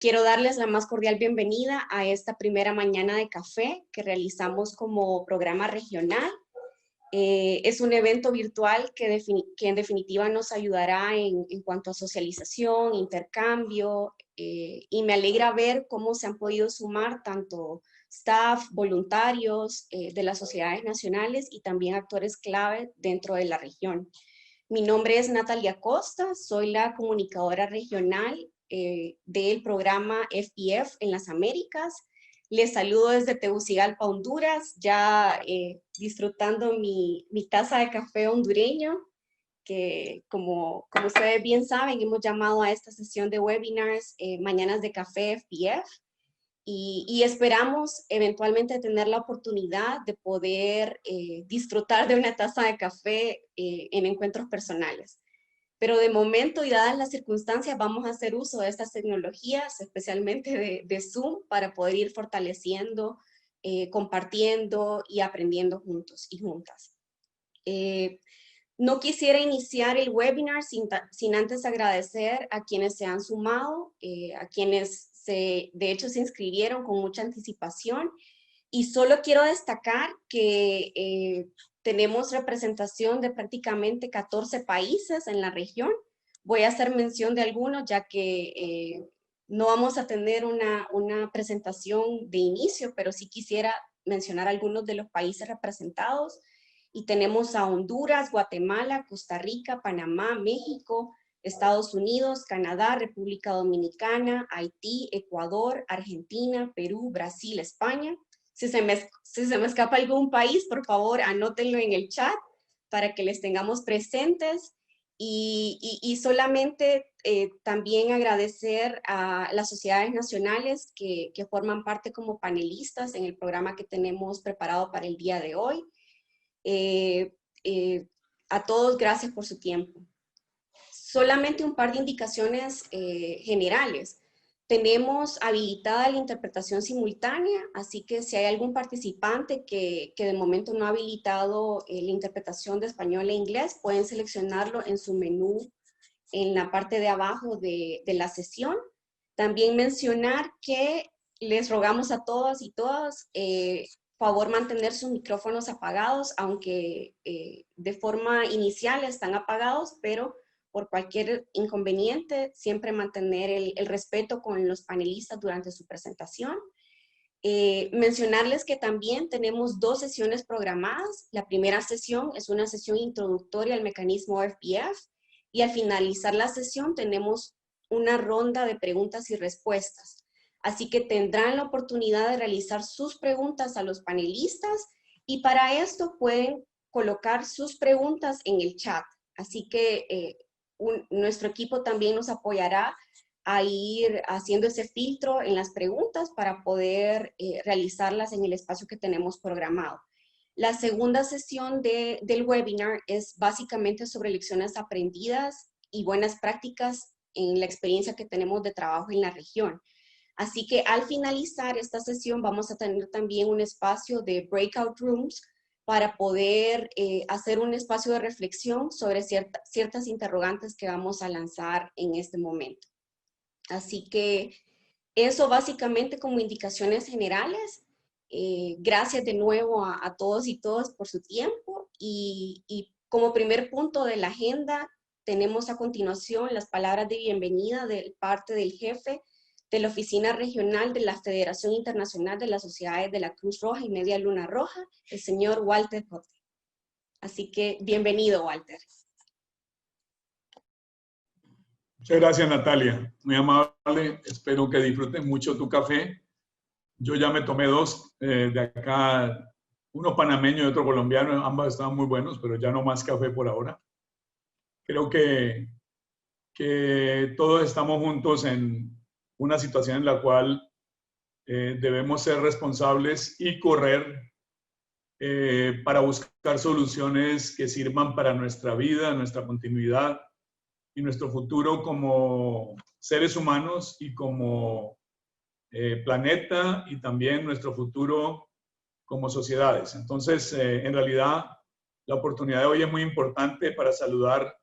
Quiero darles la más cordial bienvenida a esta primera mañana de café que realizamos como programa regional. Es un evento virtual que en definitiva nos ayudará en cuanto a socialización, intercambio, y me alegra ver cómo se han podido sumar tanto staff, voluntarios de las sociedades nacionales y también actores clave dentro de la región. Mi nombre es Natalia Costa, soy la comunicadora regional del programa FEF en las Américas. Les saludo desde Tegucigalpa, Honduras, ya disfrutando mi taza de café hondureño, que como ustedes bien saben, hemos llamado a esta sesión de webinars Mañanas de Café FEF, y esperamos eventualmente tener la oportunidad de poder disfrutar de una taza de café en encuentros personales. Pero de momento y dadas las circunstancias vamos a hacer uso de estas tecnologías, especialmente de Zoom, para poder ir fortaleciendo, compartiendo y aprendiendo juntos y juntas. No quisiera iniciar el webinar sin antes agradecer a quienes se han sumado, a quienes de hecho se inscribieron con mucha anticipación, y solo quiero destacar que tenemos representación de prácticamente 14 países en la región. Voy a hacer mención de algunos ya que no vamos a tener una presentación de inicio, pero sí quisiera mencionar algunos de los países representados. Y tenemos a Honduras, Guatemala, Costa Rica, Panamá, México, Estados Unidos, Canadá, República Dominicana, Haití, Ecuador, Argentina, Perú, Brasil, España. Si se me escapa algún país, por favor, anótenlo en el chat para que les tengamos presentes. Y solamente también agradecer a las sociedades nacionales que forman parte como panelistas en el programa que tenemos preparado para el día de hoy. A todos, gracias por su tiempo. Solamente un par de indicaciones generales. Tenemos habilitada la interpretación simultánea, así que si hay algún participante que de momento no ha habilitado la interpretación de español e inglés, pueden seleccionarlo en su menú en la parte de abajo de la sesión. También mencionar que les rogamos a todas y todas favor mantener sus micrófonos apagados, aunque de forma inicial están apagados, pero por cualquier inconveniente, siempre mantener el respeto con los panelistas durante su presentación. Mencionarles que también tenemos 2 sesiones programadas. La primera sesión es una sesión introductoria al mecanismo FEF, y al finalizar la sesión tenemos una ronda de preguntas y respuestas. Así que tendrán la oportunidad de realizar sus preguntas a los panelistas, y para esto pueden colocar sus preguntas en el chat. Así que nuestro equipo también nos apoyará a ir haciendo ese filtro en las preguntas para poder realizarlas en el espacio que tenemos programado. La segunda sesión del webinar es básicamente sobre lecciones aprendidas y buenas prácticas en la experiencia que tenemos de trabajo en la región. Así que al finalizar esta sesión vamos a tener también un espacio de breakout rooms para poder hacer un espacio de reflexión sobre ciertas interrogantes que vamos a lanzar en este momento. Así que eso básicamente como indicaciones generales. Gracias de nuevo a todos y todas por su tiempo, y como primer punto de la agenda tenemos a continuación las palabras de bienvenida de parte del jefe de la Oficina Regional de la Federación Internacional de las Sociedades de la Cruz Roja y Media Luna Roja, el señor Walter Cote. Así que bienvenido, Walter. Muchas gracias, Natalia. Muy amable. Espero que disfruten mucho tu café. Yo ya me tomé 2 de acá, uno panameño y otro colombiano. Ambos estaban muy buenos, pero ya no más café por ahora. Creo que todos estamos juntos en una situación en la cual debemos ser responsables y correr para buscar soluciones que sirvan para nuestra vida, nuestra continuidad y nuestro futuro como seres humanos y como planeta, y también nuestro futuro como sociedades. Entonces, en realidad, la oportunidad de hoy es muy importante para saludar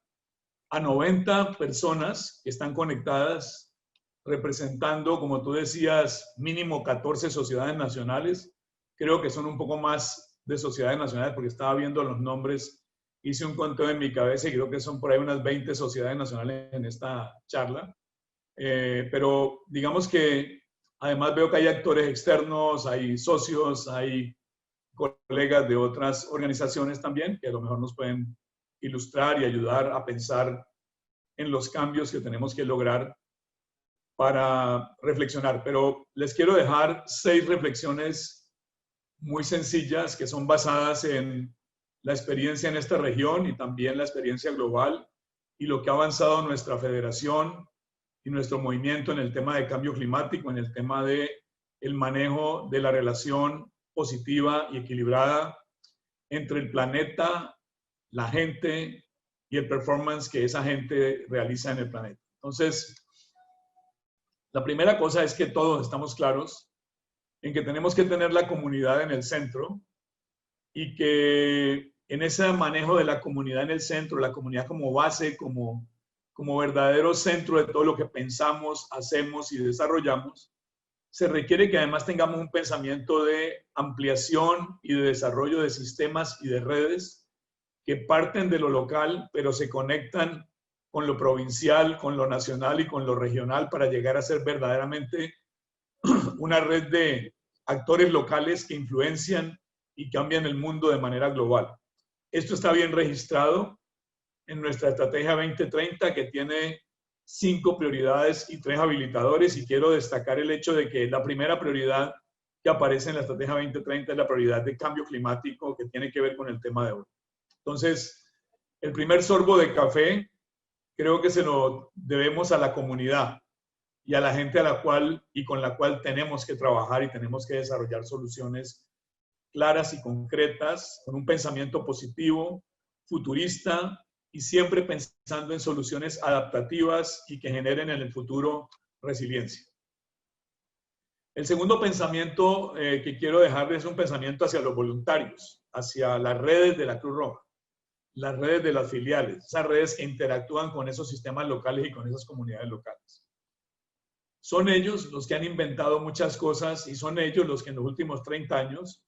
a 90 personas que están conectadas representando, como tú decías, mínimo 14 sociedades nacionales. Creo que son un poco más de sociedades nacionales porque estaba viendo los nombres, hice un conteo en mi cabeza y creo que son por ahí unas 20 sociedades nacionales en esta charla. Pero digamos que además veo que hay actores externos, hay socios, hay colegas de otras organizaciones también que a lo mejor nos pueden ilustrar y ayudar a pensar en los cambios que tenemos que lograr para reflexionar. Pero les quiero dejar 6 reflexiones muy sencillas que son basadas en la experiencia en esta región y también la experiencia global y lo que ha avanzado nuestra federación y nuestro movimiento en el tema de cambio climático, en el tema de el manejo de la relación positiva y equilibrada entre el planeta, la gente y el performance que esa gente realiza en el planeta. Entonces, la primera cosa es que todos estamos claros en que tenemos que tener la comunidad en el centro y que en ese manejo de la comunidad en el centro, la comunidad como base, como verdadero centro de todo lo que pensamos, hacemos y desarrollamos, se requiere que además tengamos un pensamiento de ampliación y de desarrollo de sistemas y de redes que parten de lo local, pero se conectan con lo provincial, con lo nacional y con lo regional para llegar a ser verdaderamente una red de actores locales que influencian y cambian el mundo de manera global. Esto está bien registrado en nuestra estrategia 2030, que tiene 5 prioridades y 3 habilitadores, y quiero destacar el hecho de que la primera prioridad que aparece en la estrategia 2030 es la prioridad de cambio climático, que tiene que ver con el tema de hoy. Entonces, el primer sorbo de café creo que se lo debemos a la comunidad y a la gente a la cual y con la cual tenemos que trabajar y tenemos que desarrollar soluciones claras y concretas, con un pensamiento positivo, futurista y siempre pensando en soluciones adaptativas y que generen en el futuro resiliencia. El segundo pensamiento que quiero dejarles es un pensamiento hacia los voluntarios, hacia las redes de la Cruz Roja, las redes de las filiales, esas redes que interactúan con esos sistemas locales y con esas comunidades locales. Son ellos los que han inventado muchas cosas y son ellos los que en los últimos 30 años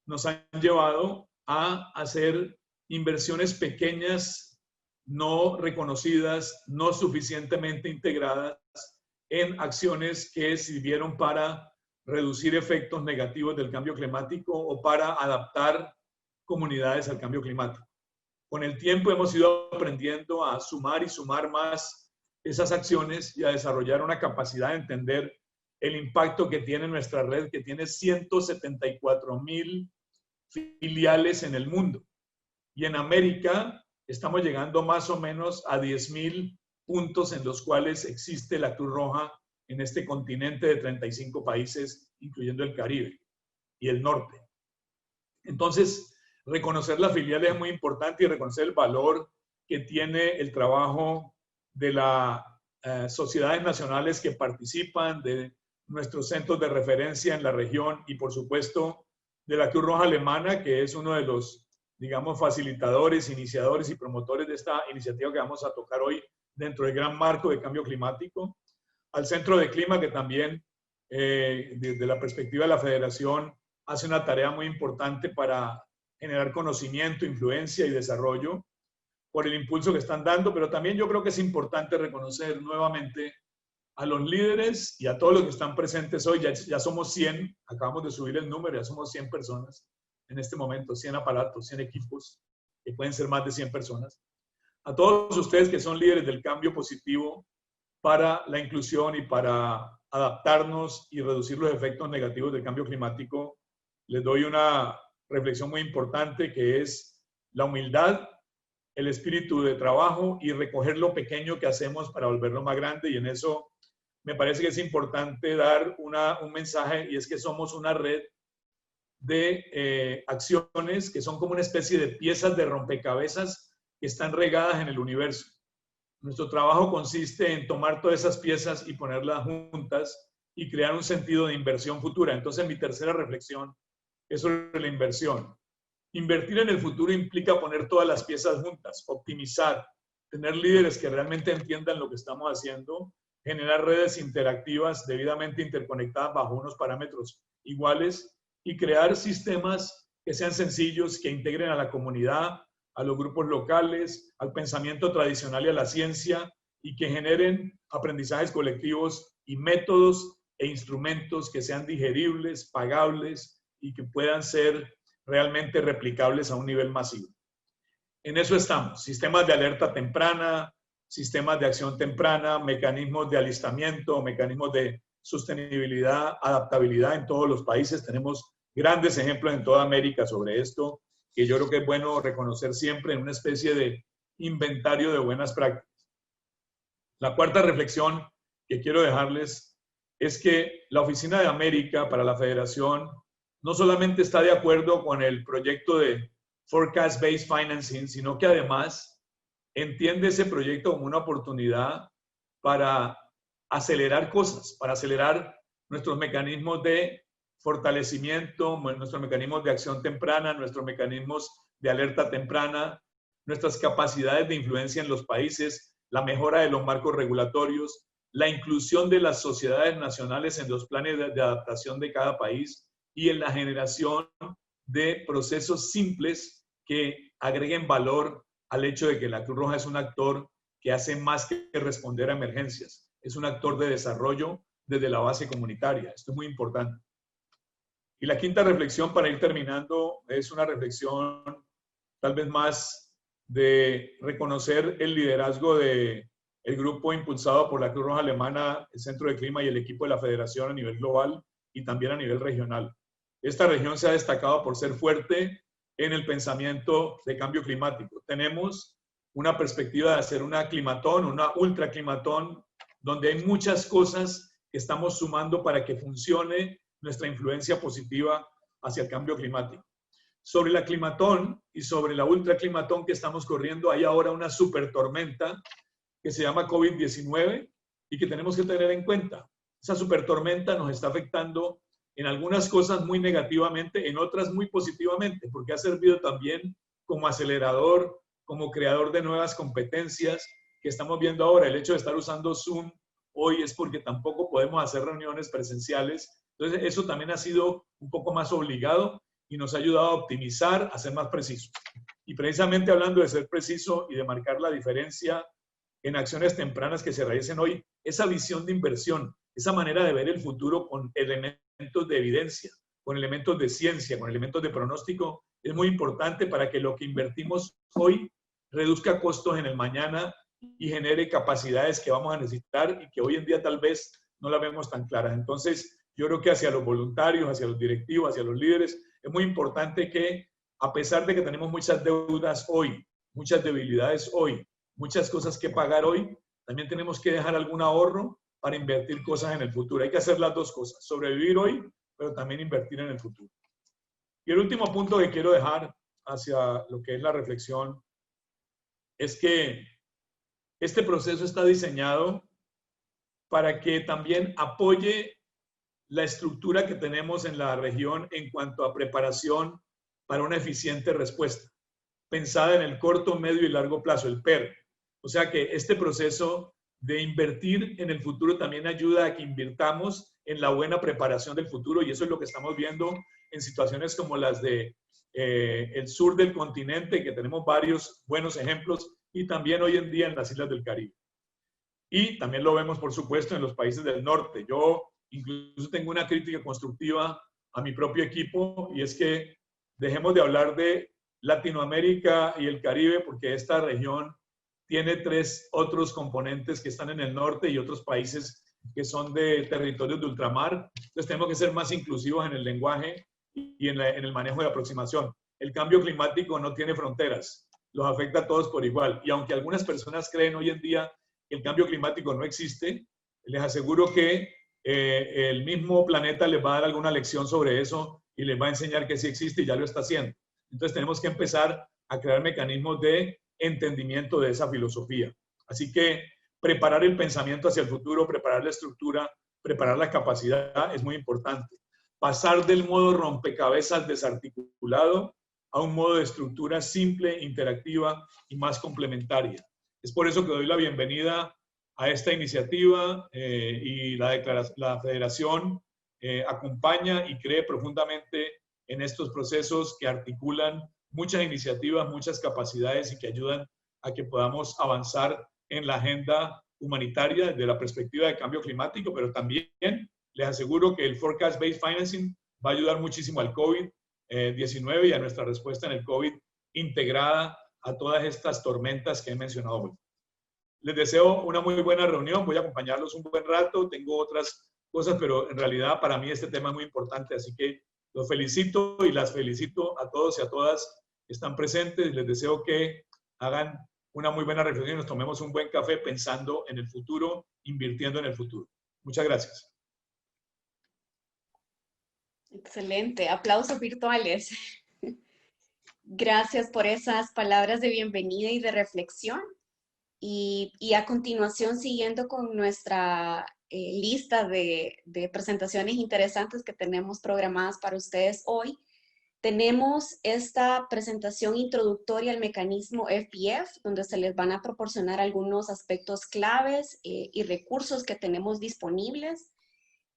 nos han llevado a hacer inversiones pequeñas, no reconocidas, no suficientemente integradas en acciones que sirvieron para reducir efectos negativos del cambio climático o para adaptar comunidades al cambio climático. Con el tiempo hemos ido aprendiendo a sumar y sumar más esas acciones y a desarrollar una capacidad de entender el impacto que tiene nuestra red, que tiene 174,000 filiales en el mundo. Y en América estamos llegando más o menos a 10,000 puntos en los cuales existe la Cruz Roja en este continente de 35 países, incluyendo el Caribe y el norte. Entonces, reconocer las filiales es muy importante y reconocer el valor que tiene el trabajo de las sociedades nacionales que participan, de nuestros centros de referencia en la región y, por supuesto, de la Cruz Roja Alemana, que es uno de los, digamos, facilitadores, iniciadores y promotores de esta iniciativa que vamos a tocar hoy dentro del gran marco de cambio climático. Al Centro de Clima, que también, desde la perspectiva de la Federación, hace una tarea muy importante para generar conocimiento, influencia y desarrollo por el impulso que están dando, pero también yo creo que es importante reconocer nuevamente a los líderes y a todos los que están presentes hoy. Ya somos 100, acabamos de subir el número, ya somos 100 personas en este momento, 100 aparatos, 100 equipos, que pueden ser más de 100 personas. A todos ustedes que son líderes del cambio positivo para la inclusión y para adaptarnos y reducir los efectos negativos del cambio climático, les doy una reflexión muy importante, que es la humildad, el espíritu de trabajo y recoger lo pequeño que hacemos para volverlo más grande. Y en eso me parece que es importante dar un mensaje, y es que somos una red de acciones que son como una especie de piezas de rompecabezas que están regadas en el universo. Nuestro trabajo consiste en tomar todas esas piezas y ponerlas juntas y crear un sentido de inversión futura. Entonces, mi tercera reflexión es sobre la inversión. Invertir en el futuro implica poner todas las piezas juntas, optimizar, tener líderes que realmente entiendan lo que estamos haciendo generar redes interactivas debidamente interconectadas bajo unos parámetros iguales y crear sistemas que sean sencillos, que integren a la comunidad, a los grupos locales, al pensamiento tradicional y a la ciencia, y que generen aprendizajes colectivos y métodos e instrumentos que sean digeribles, pagables y que puedan ser realmente replicables a un nivel masivo. En eso estamos, sistemas de alerta temprana, sistemas de acción temprana, mecanismos de alistamiento, mecanismos de sostenibilidad, adaptabilidad en todos los países. Tenemos grandes ejemplos en toda América sobre esto, que yo creo que es bueno reconocer siempre en una especie de inventario de buenas prácticas. La cuarta reflexión que quiero dejarles es que la Oficina de América para la Federación no solamente está de acuerdo con el proyecto de Forecast-Based Financing, sino que además entiende ese proyecto como una oportunidad para acelerar cosas, para acelerar nuestros mecanismos de fortalecimiento, nuestros mecanismos de acción temprana, nuestros mecanismos de alerta temprana, nuestras capacidades de influencia en los países, la mejora de los marcos regulatorios, la inclusión de las sociedades nacionales en los planes de adaptación de cada país y en la generación de procesos simples que agreguen valor al hecho de que la Cruz Roja es un actor que hace más que responder a emergencias. Es un actor de desarrollo desde la base comunitaria. Esto es muy importante. Y la quinta reflexión, para ir terminando, es una reflexión tal vez más de reconocer el liderazgo del grupo impulsado por la Cruz Roja Alemana, el Centro de Clima y el equipo de la Federación a nivel global y también a nivel regional. Esta región se ha destacado por ser fuerte en el pensamiento de cambio climático. Tenemos una perspectiva de hacer una climatón, una ultraclimatón, donde hay muchas cosas que estamos sumando para que funcione nuestra influencia positiva hacia el cambio climático. Sobre la climatón y sobre la ultraclimatón que estamos corriendo, hay ahora una super tormenta que se llama COVID-19 y que tenemos que tener en cuenta. Esa super tormenta nos está afectando en algunas cosas muy negativamente, en otras muy positivamente, porque ha servido también como acelerador, como creador de nuevas competencias que estamos viendo ahora. El hecho de estar usando Zoom hoy es porque tampoco podemos hacer reuniones presenciales. Entonces, eso también ha sido un poco más obligado y nos ha ayudado a optimizar, a ser más precisos. Y precisamente hablando de ser preciso y de marcar la diferencia en acciones tempranas que se realicen hoy, esa visión de inversión, esa manera de ver el futuro con elementos de evidencia, con elementos de ciencia, con elementos de pronóstico, es muy importante para que lo que invertimos hoy reduzca costos en el mañana y genere capacidades que vamos a necesitar y que hoy en día tal vez no las vemos tan claras. Entonces, yo creo que hacia los voluntarios, hacia los directivos, hacia los líderes, es muy importante que, a pesar de que tenemos muchas deudas hoy, muchas debilidades hoy, muchas cosas que pagar hoy, también tenemos que dejar algún ahorro para invertir cosas en el futuro. Hay que hacer las dos cosas, sobrevivir hoy, pero también invertir en el futuro. Y el último punto que quiero dejar hacia lo que es la reflexión es que este proceso está diseñado para que también apoye la estructura que tenemos en la región en cuanto a preparación para una eficiente respuesta, pensada en el corto, medio y largo plazo, el PER. O sea que este proceso de invertir en el futuro también ayuda a que invirtamos en la buena preparación del futuro, y eso es lo que estamos viendo en situaciones como las de el sur del continente, que tenemos varios buenos ejemplos, y también hoy en día en las islas del Caribe. Y también lo vemos, por supuesto, en los países del norte. Yo incluso tengo una crítica constructiva a mi propio equipo, y es que dejemos de hablar de Latinoamérica y el Caribe, porque esta región tiene 3 otros componentes que están en el norte y otros países que son de territorios de ultramar. Entonces tenemos que ser más inclusivos en el lenguaje y en el manejo de aproximación. El cambio climático no tiene fronteras, los afecta a todos por igual. Y aunque algunas personas creen hoy en día que el cambio climático no existe, les aseguro que el mismo planeta les va a dar alguna lección sobre eso y les va a enseñar que sí existe y ya lo está haciendo. Entonces tenemos que empezar a crear mecanismos de entendimiento de esa filosofía. Así que preparar el pensamiento hacia el futuro, preparar la estructura, preparar la capacidad es muy importante. Pasar del modo rompecabezas desarticulado a un modo de estructura simple, interactiva y más complementaria. Es por eso que doy la bienvenida a esta iniciativa y la federación acompaña y cree profundamente en estos procesos que articulan muchas iniciativas, muchas capacidades y que ayudan a que podamos avanzar en la agenda humanitaria desde la perspectiva de cambio climático, pero también les aseguro que el Forecast Based Financing va a ayudar muchísimo al COVID-19 y a nuestra respuesta en el COVID integrada a todas estas tormentas que he mencionado hoy. Les deseo una muy buena reunión, voy a acompañarlos un buen rato, tengo otras cosas, pero en realidad para mí este tema es muy importante, así que los felicito y las felicito a todos y a todas que están presentes. Les deseo que hagan una muy buena reflexión y nos tomemos un buen café pensando en el futuro, invirtiendo en el futuro. Muchas gracias. Excelente, aplausos virtuales. Gracias por esas palabras de bienvenida y de reflexión. Y a continuación, siguiendo con nuestra lista de presentaciones interesantes que tenemos programadas para ustedes hoy, tenemos esta presentación introductoria al mecanismo FBF, donde se les van a proporcionar algunos aspectos claves y recursos que tenemos disponibles.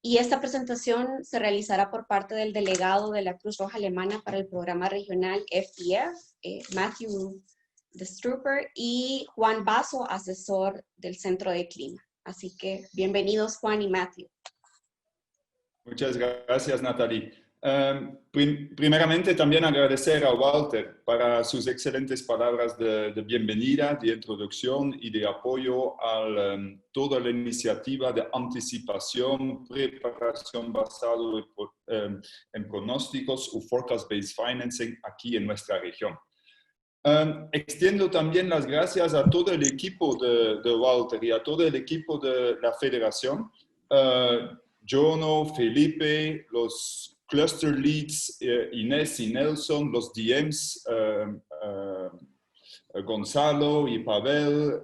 Y esta presentación se realizará por parte del delegado de la Cruz Roja Alemana para el programa regional FBF, Matthew de Strupper, y Juan Basso, asesor del Centro de Clima. Así que bienvenidos Juan y Matthew. Muchas gracias, Natalie. Primeramente también agradecer a Walter para sus excelentes palabras de bienvenida, de introducción y de apoyo a toda la iniciativa de anticipación, preparación basado en pronósticos o forecast-based financing aquí en nuestra región. Extiendo también las gracias a todo el equipo de Walter y a todo el equipo de la federación. Jono, Felipe, los Cluster Leads, Inés y Nelson, los DMs, Gonzalo y Pavel,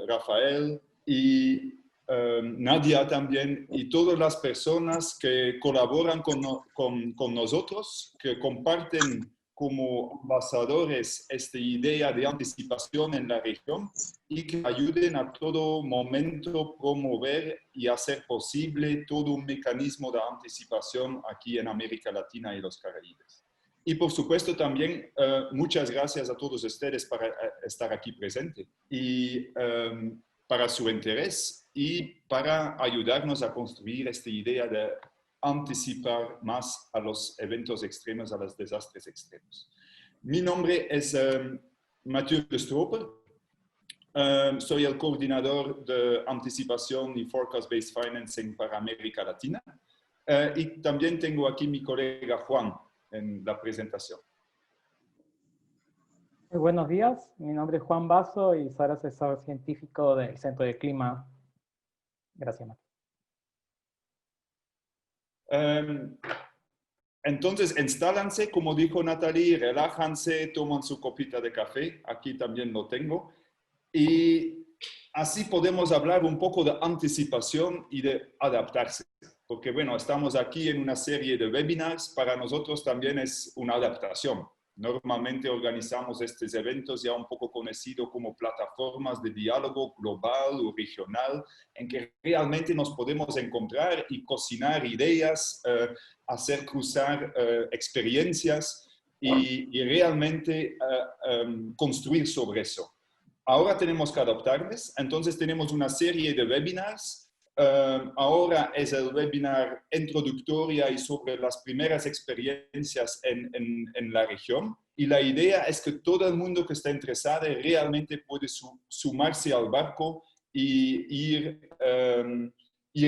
Rafael y Nadia también, y todas las personas que colaboran con nosotros, que comparten como ambasadores esta idea de anticipación en la región y que ayuden a todo momento promover y hacer posible todo un mecanismo de anticipación aquí en América Latina y los Caraibes. Y por supuesto también muchas gracias a todos ustedes para estar aquí presente y para su interés y para ayudarnos a construir esta idea de anticipar más a los eventos extremos, a los desastres extremos. Mi nombre es Mathieu de Strupper. Soy el coordinador de anticipación y forecast-based financing para América Latina. Y también tengo aquí mi colega Juan en la presentación. Muy buenos días, mi nombre es Juan Basso y soy asesor científico del Centro de Clima. Gracias, Mathieu. Entonces, instálanse, como dijo Natalie, relájanse, toman su copita de café, aquí también lo tengo, y así podemos hablar un poco de anticipación y de adaptarse, porque bueno, estamos aquí en una serie de webinars, para nosotros también es una adaptación. Normalmente organizamos estos eventos ya un poco conocidos como plataformas de diálogo global o regional, en que realmente nos podemos encontrar y cocinar ideas, hacer cruzar experiencias y realmente construir sobre eso. Ahora tenemos que adaptarles, entonces tenemos una serie de webinars. Ahora es el webinar introductoria y sobre las primeras experiencias en la región. Y la idea es que todo el mundo que está interesado realmente puede sumarse al barco y ir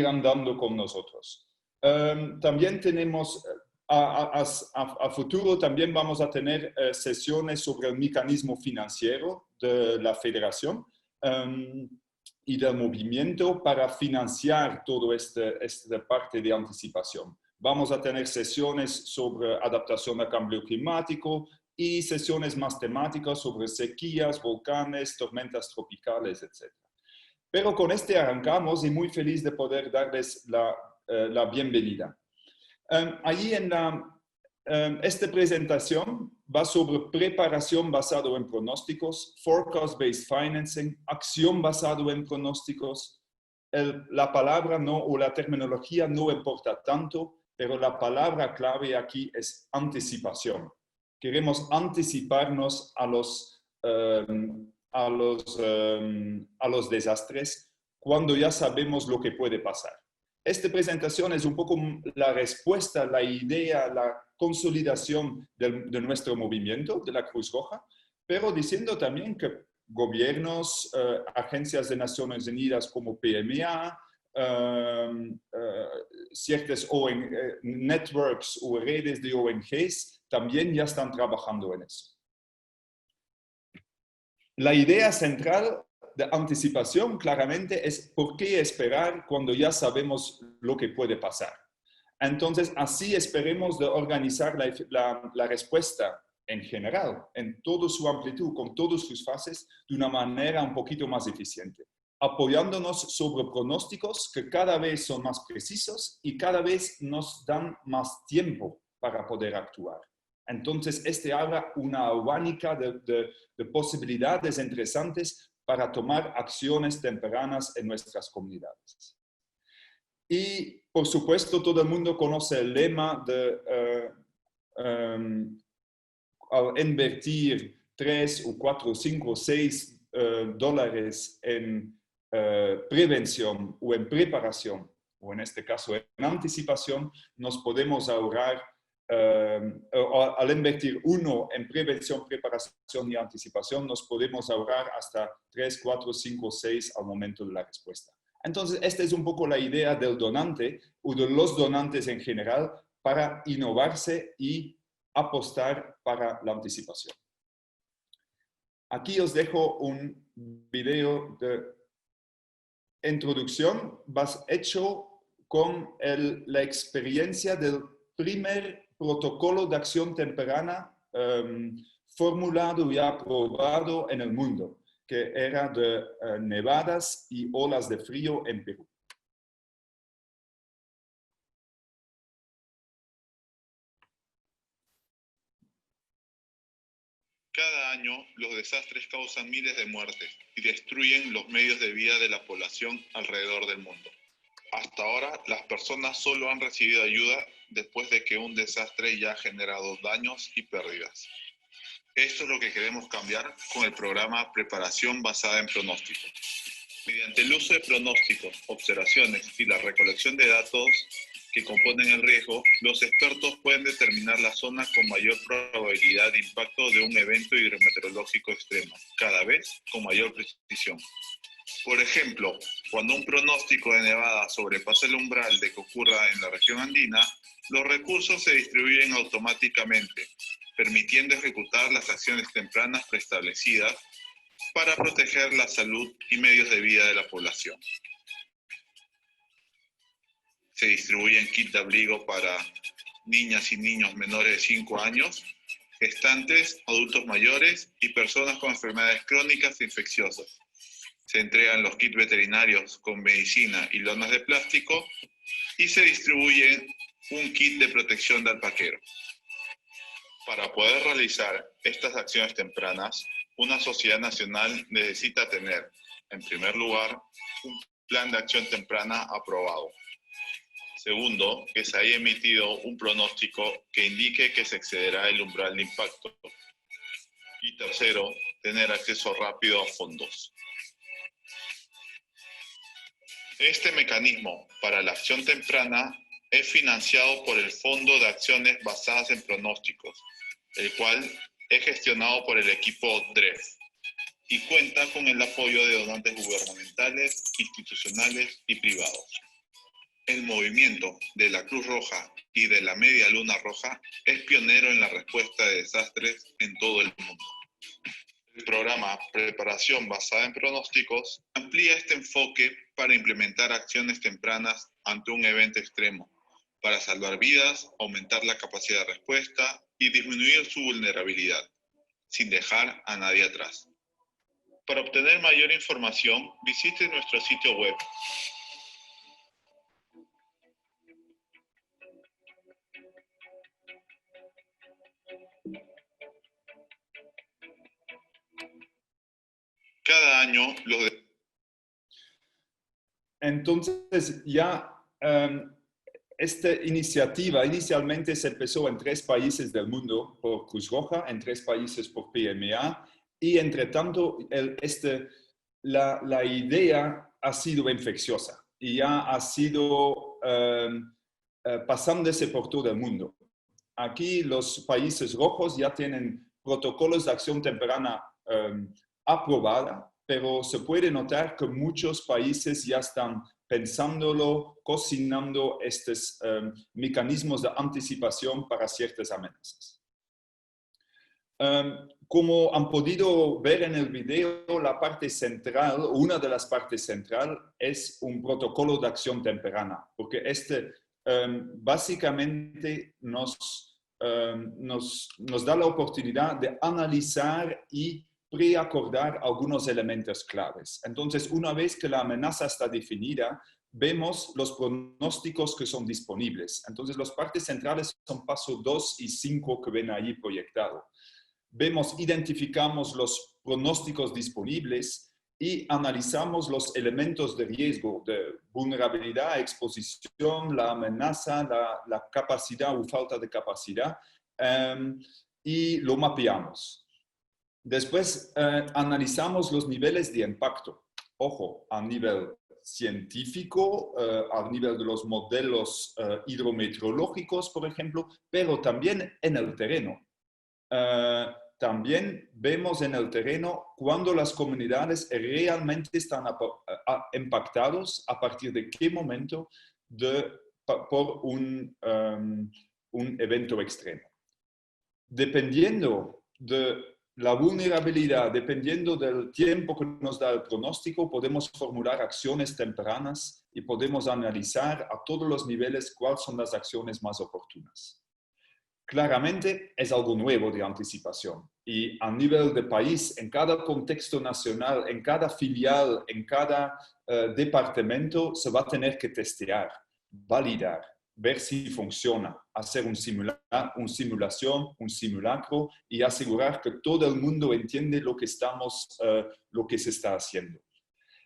andando con nosotros. También tenemos, a futuro también vamos a tener sesiones sobre el mecanismo financiero de la federación. Y del movimiento para financiar toda esta parte de anticipación. Vamos a tener sesiones sobre adaptación al cambio climático y sesiones más temáticas sobre sequías, volcanes, tormentas tropicales, etc. Pero con este arrancamos y muy feliz de poder darles la bienvenida. Allí en esta presentación va sobre preparación basado en pronósticos, forecast-based financing, acción basado en pronósticos la palabra no, o la terminología no importa tanto, pero la palabra clave aquí es anticipación. Queremos anticiparnos a los desastres cuando ya sabemos lo que puede pasar. Esta presentación es un poco la respuesta, la idea, la consolidación de nuestro movimiento, de la Cruz Roja, pero diciendo también que gobiernos, agencias de Naciones Unidas como PMA, ciertas networks o redes de ONGs también ya están trabajando en eso. La idea central de anticipación claramente es por qué esperar cuando ya sabemos lo que puede pasar. Entonces, así esperemos de organizar la respuesta en general, en toda su amplitud, con todas sus fases, de una manera un poquito más eficiente, apoyándonos sobre pronósticos que cada vez son más precisos y cada vez nos dan más tiempo para poder actuar. Entonces, abre una abanico de posibilidades interesantes para tomar acciones tempranas en nuestras comunidades. Y, por supuesto, todo el mundo conoce el lema de al invertir 3 o 4 o 5 o 6 dólares en prevención o en preparación, o en este caso en anticipación, nos podemos ahorrar, al invertir 1 en prevención, preparación y anticipación, nos podemos ahorrar hasta 3, 4, 5, 6 al momento de la respuesta. Entonces, esta es un poco la idea del donante o de los donantes en general para innovarse y apostar para la anticipación. Aquí os dejo un video de introducción hecho con la experiencia del primer protocolo de acción temprana formulado y aprobado en el mundo, que era de nevadas y olas de frío en Perú. Cada año, los desastres causan miles de muertes y destruyen los medios de vida de la población alrededor del mundo. Hasta ahora, las personas solo han recibido ayuda después de que un desastre ya ha generado daños y pérdidas. Esto es lo que queremos cambiar con el programa Preparación basada en pronósticos. Mediante el uso de pronósticos, observaciones y la recolección de datos que componen el riesgo, los expertos pueden determinar la zona con mayor probabilidad de impacto de un evento hidrometeorológico extremo, cada vez con mayor precisión. Por ejemplo, cuando un pronóstico de nevada sobrepasa el umbral de que ocurra en la región andina, los recursos se distribuyen automáticamente, permitiendo ejecutar las acciones tempranas preestablecidas para proteger la salud y medios de vida de la población. Se distribuyen kits de abrigo para niñas y niños menores de 5 años, gestantes, adultos mayores y personas con enfermedades crónicas e infecciosas. Se entregan los kits veterinarios con medicina y lonas de plástico y se distribuye un kit de protección de alpaquero. Para poder realizar estas acciones tempranas, una sociedad nacional necesita tener, en primer lugar, un plan de acción temprana aprobado. Segundo, que se haya emitido un pronóstico que indique que se excederá el umbral de impacto. Y tercero, tener acceso rápido a fondos. Este mecanismo para la acción temprana es financiado por el Fondo de Acciones Basadas en Pronósticos, el cual es gestionado por el equipo DREF y cuenta con el apoyo de donantes gubernamentales, institucionales y privados. El movimiento de la Cruz Roja y de la Media Luna Roja es pionero en la respuesta de desastres en todo el mundo. El programa Preparación basada en pronósticos amplía este enfoque para implementar acciones tempranas ante un evento extremo, para salvar vidas, aumentar la capacidad de respuesta y disminuir su vulnerabilidad, sin dejar a nadie atrás. Para obtener mayor información, visite nuestro sitio web. Cada año, Entonces, ya esta iniciativa inicialmente se empezó en 3 países del mundo por Cruz Roja, en 3 países por PMA, y entre tanto la idea ha sido infecciosa y ya ha sido pasándose por todo el mundo. Aquí los países rojos ya tienen protocolos de acción temprana aprobada, pero se puede notar que muchos países ya están pensándolo, cocinando estos mecanismos de anticipación para ciertas amenazas. Como han podido ver en el video, la parte central, una de las partes centrales, es un protocolo de acción temprana, porque básicamente nos da la oportunidad de analizar y preacordar algunos elementos claves. Entonces, una vez que la amenaza está definida, vemos los pronósticos que son disponibles. Entonces, las partes centrales son paso 2 y 5 que ven ahí proyectado. Identificamos los pronósticos disponibles y analizamos los elementos de riesgo, de vulnerabilidad, exposición, la amenaza, la capacidad o falta de capacidad, y lo mapeamos. Después analizamos los niveles de impacto. Ojo, a nivel científico, a nivel de los modelos hidrometeorológicos, por ejemplo, pero también en el terreno. También vemos en el terreno cuando las comunidades realmente están impactados, a partir de qué momento por un evento extremo. Dependiendo de la vulnerabilidad, dependiendo del tiempo que nos da el pronóstico, podemos formular acciones tempranas y podemos analizar a todos los niveles cuáles son las acciones más oportunas. Claramente es algo nuevo de anticipación y a nivel de país, en cada contexto nacional, en cada filial, en cada departamento, se va a tener que testear, validar, ver si funciona, hacer una simulación, un simulacro y asegurar que todo el mundo entiende lo que se está haciendo.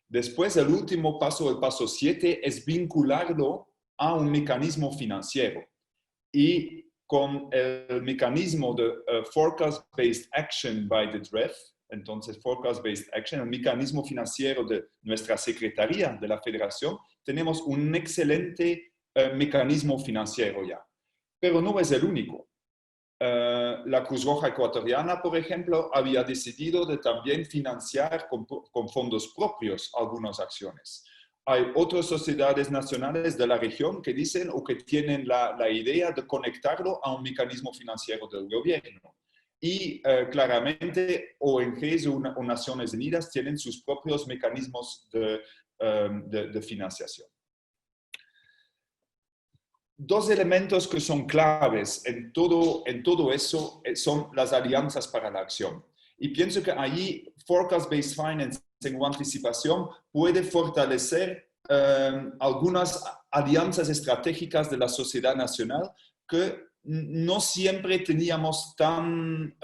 Después, el último paso, el paso 7, es vincularlo a un mecanismo financiero. Y con el mecanismo de Forecast-Based Action by the DREF, entonces Forecast-Based Action, el mecanismo financiero de nuestra Secretaría de la Federación, tenemos un excelente mecanismo financiero ya. Pero no es el único. La Cruz Roja Ecuatoriana, por ejemplo, había decidido de también financiar con fondos propios algunas acciones. Hay otras sociedades nacionales de la región que dicen o que tienen la idea de conectarlo a un mecanismo financiero del gobierno. Y claramente ONGs o Naciones Unidas tienen sus propios mecanismos de financiación. Dos elementos que son claves en todo eso son las alianzas para la acción. Y pienso que allí Forecast-Based Financing o anticipación puede fortalecer algunas alianzas estratégicas de la sociedad nacional que no siempre teníamos tan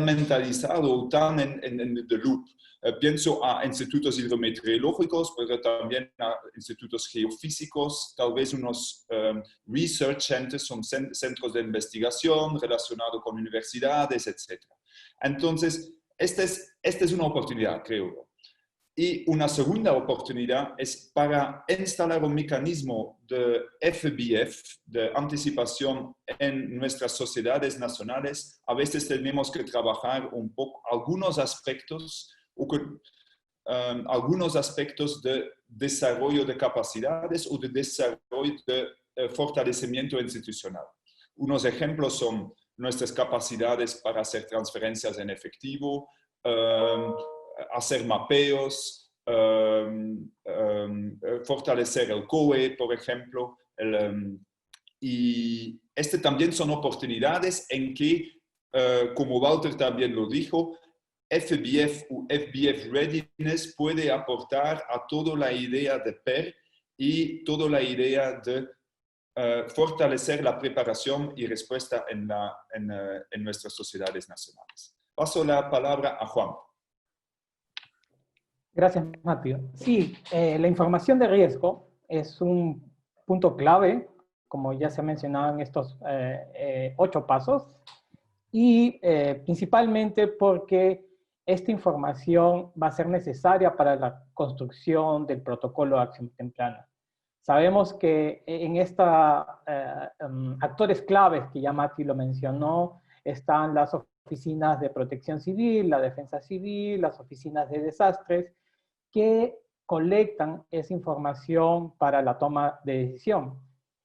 mentalizado o tan en the loop. Pienso a institutos hidrometeorológicos, pero también a institutos geofísicos, tal vez unos research centers, son centros de investigación relacionados con universidades, etc. Entonces, esta es una oportunidad, creo. Y una segunda oportunidad es para instalar un mecanismo de FBF, de anticipación en nuestras sociedades nacionales. A veces tenemos que trabajar un poco algunos aspectos de desarrollo de capacidades o de desarrollo de fortalecimiento institucional. Unos ejemplos son nuestras capacidades para hacer transferencias en efectivo, hacer mapeos, fortalecer el COE, por ejemplo. Y también son oportunidades en que, como Walter también lo dijo, FBF o FBF Readiness puede aportar a toda la idea de PER y toda la idea de fortalecer la preparación y respuesta en nuestras sociedades nacionales. Paso la palabra a Juan. Gracias, Mateo. Sí, la información de riesgo es un punto clave, como ya se ha mencionado en estos 8 pasos, y principalmente porque esta información va a ser necesaria para la construcción del protocolo de acción temprana. Sabemos que en esta actores claves que ya Mati lo mencionó, están las oficinas de protección civil, la defensa civil, las oficinas de desastres, que colectan esa información para la toma de decisión.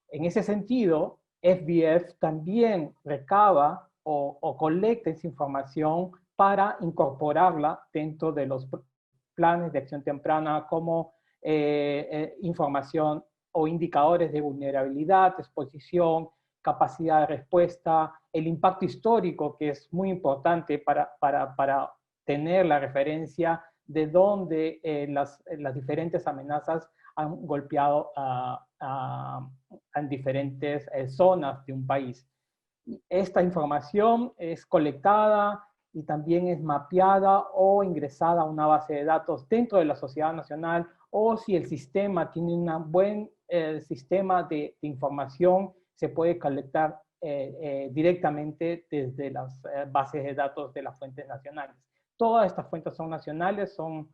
En ese sentido, FBF también recaba o colecta esa información para incorporarla dentro de los planes de acción temprana como información o indicadores de vulnerabilidad, exposición, capacidad de respuesta, el impacto histórico, que es muy importante para tener la referencia de dónde las diferentes amenazas han golpeado en diferentes zonas de un país. Esta información es colectada y también es mapeada o ingresada a una base de datos dentro de la sociedad nacional, o si el sistema tiene un buen sistema de información, se puede colectar directamente desde las bases de datos de las fuentes nacionales. Todas estas fuentes son nacionales, son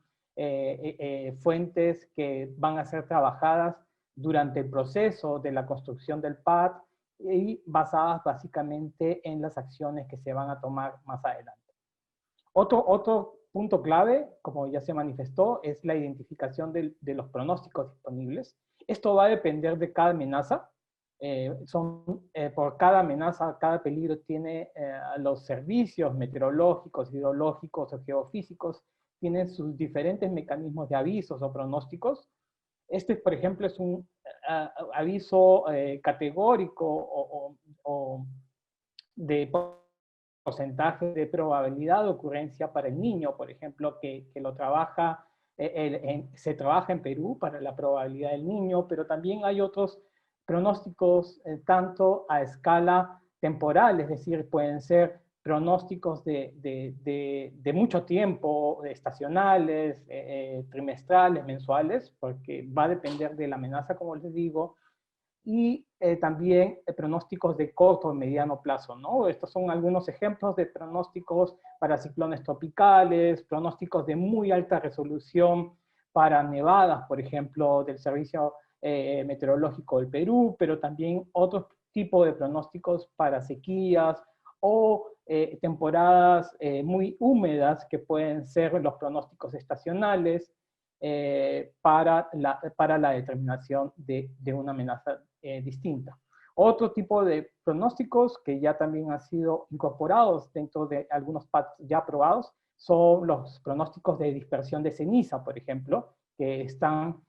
fuentes que van a ser trabajadas durante el proceso de la construcción del PAD y basadas básicamente en las acciones que se van a tomar más adelante. Otro punto clave, como ya se manifestó, es la identificación de los pronósticos disponibles. Esto va a depender de cada amenaza. Por cada amenaza, cada peligro tiene los servicios meteorológicos, hidrológicos o geofísicos, tienen sus diferentes mecanismos de avisos o pronósticos. Este, por ejemplo, es un aviso categórico o de porcentaje de probabilidad de ocurrencia para el niño, por ejemplo, que lo trabaja, se trabaja en Perú para la probabilidad del niño, pero también hay otros pronósticos tanto a escala temporal, es decir, pueden ser pronósticos de mucho tiempo, estacionales, trimestrales, mensuales, porque va a depender de la amenaza, como les digo, y también pronósticos de corto o mediano plazo, ¿no? Estos son algunos ejemplos de pronósticos para ciclones tropicales, pronósticos de muy alta resolución para nevadas, por ejemplo, del Servicio Meteorológico del Perú, pero también otros tipos de pronósticos para sequías o temporadas muy húmedas, que pueden ser los pronósticos estacionales, para la determinación de una amenaza distinta. Otro tipo de pronósticos que ya también han sido incorporados dentro de algunos PADs ya aprobados son los pronósticos de dispersión de ceniza, por ejemplo, que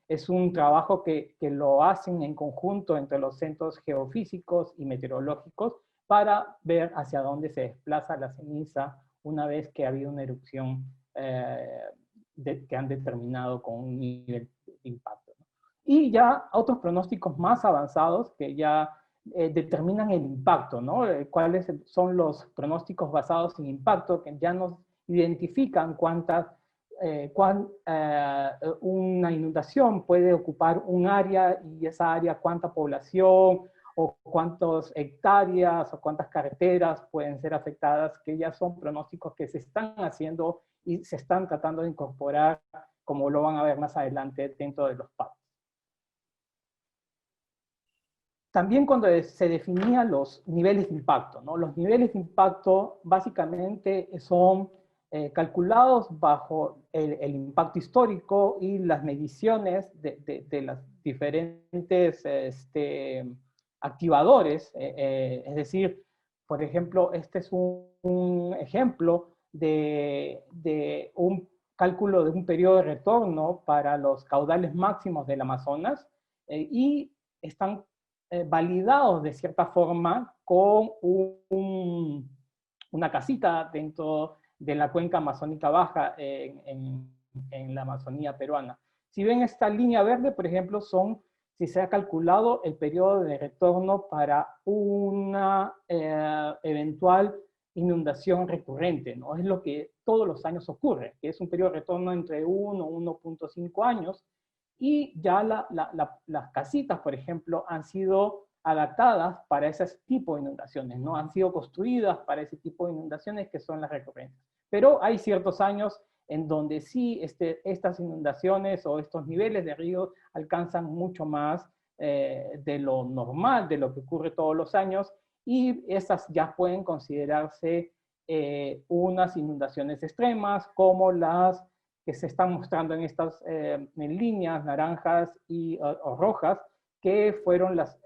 es un trabajo que lo hacen en conjunto entre los centros geofísicos y meteorológicos para ver hacia dónde se desplaza la ceniza una vez que ha habido una erupción que han determinado con un nivel de impacto. Y ya otros pronósticos más avanzados que ya determinan el impacto, ¿no? ¿Cuáles son los pronósticos basados en impacto que ya nos identifican una inundación puede ocupar un área y esa área cuánta población o cuántas hectáreas o cuántas carreteras pueden ser afectadas, que ya son pronósticos que se están haciendo y se están tratando de incorporar, como lo van a ver más adelante, dentro de los PADs. También cuando se definían los niveles de impacto, ¿no? Los niveles de impacto básicamente son calculados bajo el impacto histórico y las mediciones de las diferentes activadores. Es decir, por ejemplo, este es un ejemplo de un cálculo de un periodo de retorno para los caudales máximos del Amazonas y están validados de cierta forma con una casita dentro de la cuenca amazónica baja en la Amazonía peruana. Si ven esta línea verde, por ejemplo, si se ha calculado el periodo de retorno para una eventual inundación recurrente, ¿no? Es lo que todos los años ocurre, que es un periodo de retorno entre 1 y 1.5 años, y ya las casitas, por ejemplo, han sido adaptadas para ese tipo de inundaciones, ¿no? Han sido construidas para ese tipo de inundaciones que son las recurrentes. Pero hay ciertos años en donde sí estas inundaciones o estos niveles de ríos alcanzan mucho más de lo normal, de lo que ocurre todos los años, y esas ya pueden considerarse unas inundaciones extremas, como las que se están mostrando en estas en líneas naranjas o rojas, que fueron las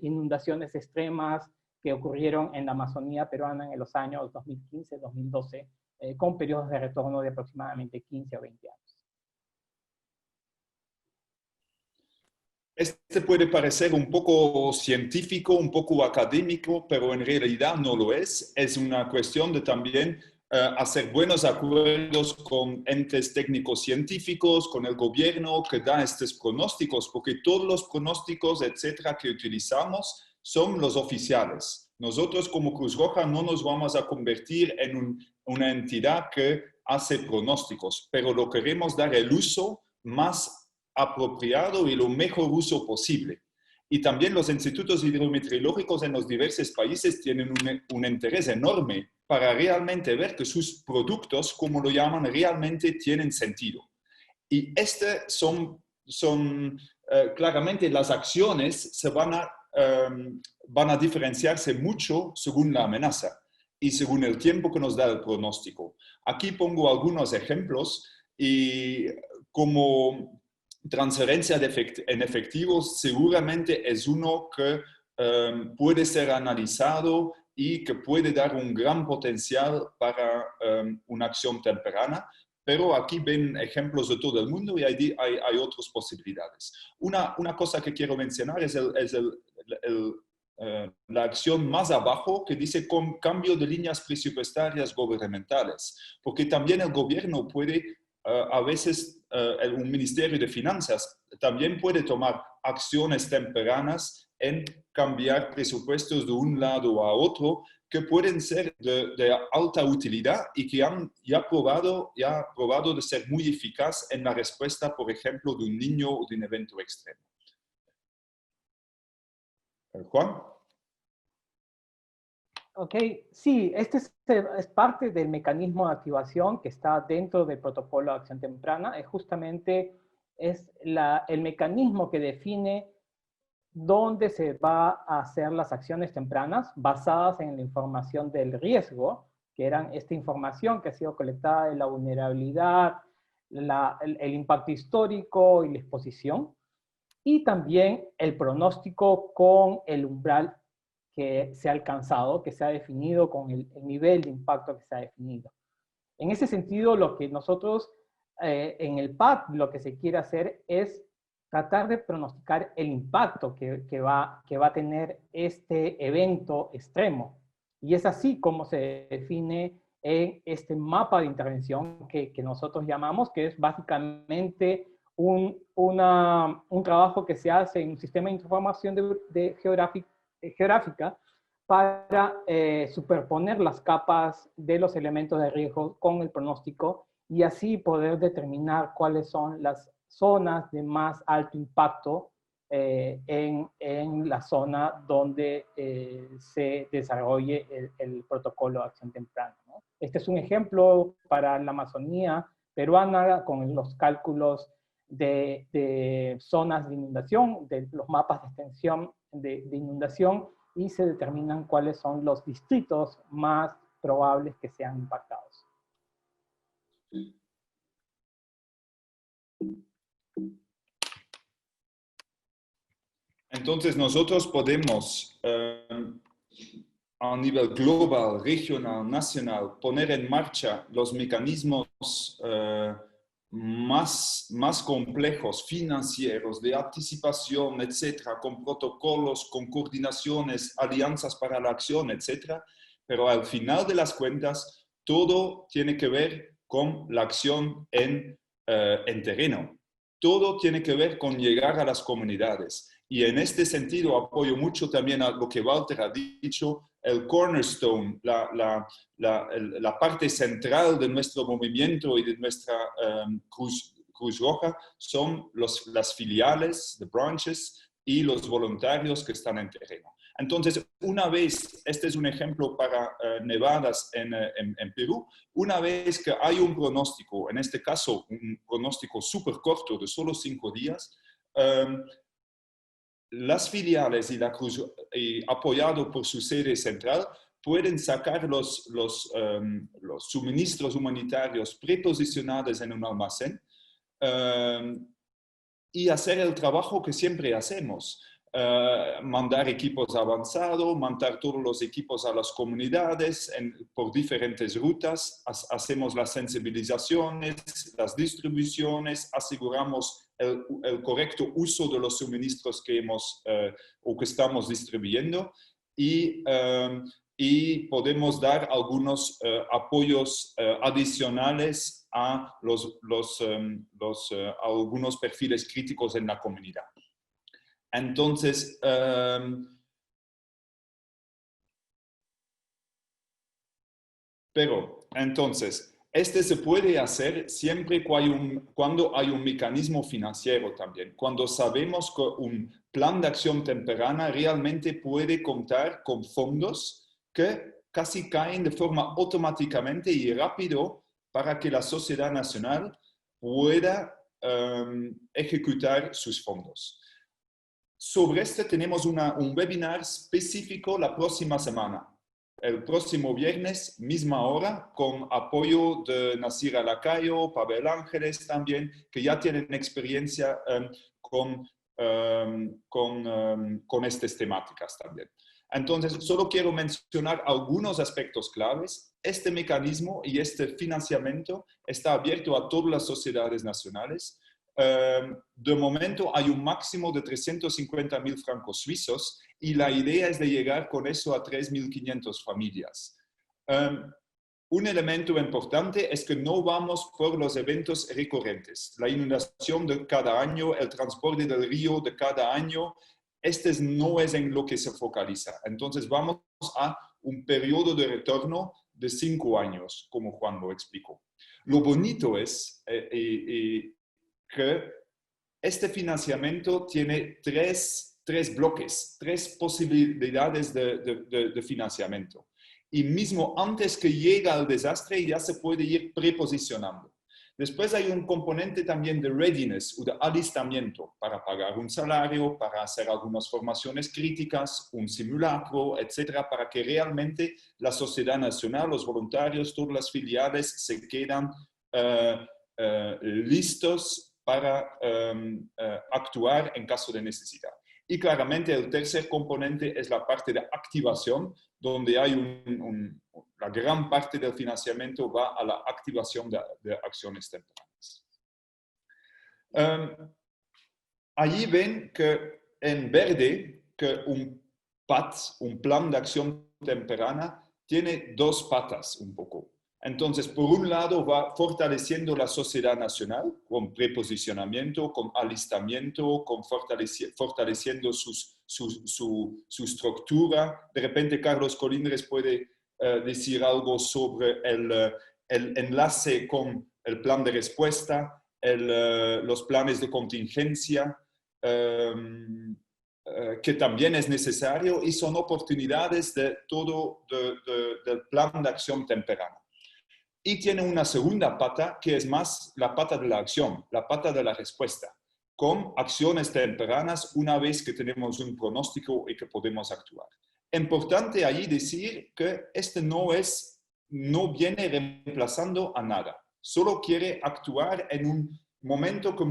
inundaciones extremas que ocurrieron en la Amazonía peruana en los años 2015-2012, con periodos de retorno de aproximadamente 15 o 20 años. Este puede parecer un poco científico, un poco académico, pero en realidad no lo es. Es una cuestión de también hacer buenos acuerdos con entes técnicos científicos, con el gobierno que da estos pronósticos, porque todos los pronósticos, etcétera, que utilizamos son los oficiales. Nosotros como Cruz Roja no nos vamos a convertir en una entidad que hace pronósticos, pero lo queremos dar el uso más apropiado y lo mejor uso posible. Y también los institutos hidrometeorológicos en los diversos países tienen un interés enorme para realmente ver que sus productos, como lo llaman, realmente tienen sentido. Y claramente las acciones van a diferenciarse mucho según la amenaza y según el tiempo que nos da el pronóstico. Aquí pongo algunos ejemplos y como transferencia en efectivos seguramente es uno que puede ser analizado y que puede dar un gran potencial para una acción temprana, pero aquí ven ejemplos de todo el mundo y hay otras posibilidades. Una cosa que quiero mencionar es la acción más abajo que dice con cambio de líneas presupuestarias gubernamentales, porque también el gobierno puede, a veces un ministerio de finanzas también puede tomar acciones tempranas en cambiar presupuestos de un lado a otro que pueden ser de alta utilidad y que han ya probado de ser muy eficaz en la respuesta, por ejemplo, de un niño o de un evento extremo. Juan. Ok, sí, este es parte del mecanismo de activación que está dentro del protocolo de acción temprana. Es justamente el mecanismo que define dónde se va a hacer las acciones tempranas basadas en la información del riesgo, que eran esta información que ha sido colectada de la vulnerabilidad, el impacto histórico y la exposición, y también el pronóstico con el umbral que se ha alcanzado, que se ha definido, con el nivel de impacto que se ha definido. En ese sentido, lo que nosotros en el PAC lo que se quiere hacer es tratar de pronosticar el impacto que va a tener este evento extremo. Y es así como se define en este mapa de intervención que nosotros llamamos, que es básicamente un trabajo que se hace en un sistema de información geográfica para superponer las capas de los elementos de riesgo con el pronóstico y así poder determinar cuáles son las zonas de más alto impacto en la zona donde se desarrolle el protocolo de acción temprana, ¿no? Este es un ejemplo para la Amazonía peruana con los cálculos de zonas de inundación, de los mapas de extensión de inundación, y se determinan cuáles son los distritos más probables que sean impactados. Entonces nosotros podemos a nivel global, regional, nacional, poner en marcha los mecanismos más complejos, financieros, de anticipación, etcétera, con protocolos, con coordinaciones, alianzas para la acción, etcétera. Pero al final de las cuentas, todo tiene que ver con la acción en terreno. Todo tiene que ver con llegar a las comunidades. Y en este sentido apoyo mucho también a lo que Walter ha dicho el cornerstone, la parte central de nuestro movimiento y de nuestra Cruz Roja son las filiales, the branches, y los voluntarios que están en terreno. Entonces, una vez, este es un ejemplo para nevadas en Perú, una vez que hay un pronóstico, en este caso un pronóstico súper corto de solo 5 días, las filiales y la Cruz, apoyado por su sede central, pueden sacar los suministros humanitarios preposicionados en un almacén y hacer el trabajo que siempre hacemos. Mandar equipos avanzados, mandar todos los equipos a las comunidades por diferentes rutas, hacemos las sensibilizaciones, las distribuciones, aseguramos el correcto uso de los suministros que o que estamos distribuyendo y podemos dar algunos apoyos adicionales a algunos perfiles críticos en la comunidad. Entonces, este se puede hacer siempre cuando hay un mecanismo financiero también. Cuando sabemos que un plan de acción temprana realmente puede contar con fondos que casi caen de forma automáticamente y rápido para que la sociedad nacional pueda ejecutar sus fondos. Sobre este tenemos un webinar específico la próxima semana. El próximo viernes, misma hora, con apoyo de Nasira Lacayo, Pavel Ángeles también, que ya tienen experiencia con estas temáticas también. Entonces, solo quiero mencionar algunos aspectos claves. Este mecanismo y este financiamiento está abierto a todas las sociedades nacionales. De momento hay un máximo de 350.000 francos suizos y la idea es de llegar con eso a 3.500 familias. Un elemento importante es que no vamos por los eventos recurrentes. La inundación de cada año, el transporte del río de cada año, no es en lo que se focaliza. Entonces vamos a un periodo de retorno de 5 años, como Juan lo explicó. Lo bonito es que este financiamiento tiene tres bloques, 3 posibilidades de financiamiento. Y mismo antes que llega el desastre ya se puede ir preposicionando. Después hay un componente también de readiness o de alistamiento para pagar un salario, para hacer algunas formaciones críticas, un simulacro, etcétera, para que realmente la sociedad nacional, los voluntarios, todas las filiales se quedan listos para actuar en caso de necesidad. Y claramente el tercer componente es la parte de activación, donde hay la gran parte del financiamiento va a la activación de acciones tempranas. Allí ven que en verde que un PAT, un plan de acción temprana, tiene 2 patas un poco. Entonces, por un lado, va fortaleciendo la sociedad nacional con preposicionamiento, con alistamiento, con fortaleciendo su estructura. De repente, Carlos Colindres puede decir algo sobre el enlace con el plan de respuesta, los planes de contingencia, que también es necesario y son oportunidades de todo del plan de acción temprana. Y tiene una segunda pata que es más la pata de la acción, la pata de la respuesta, con acciones tempranas una vez que tenemos un pronóstico y que podemos actuar. Importante ahí decir que no viene reemplazando a nada, solo quiere actuar en un momento que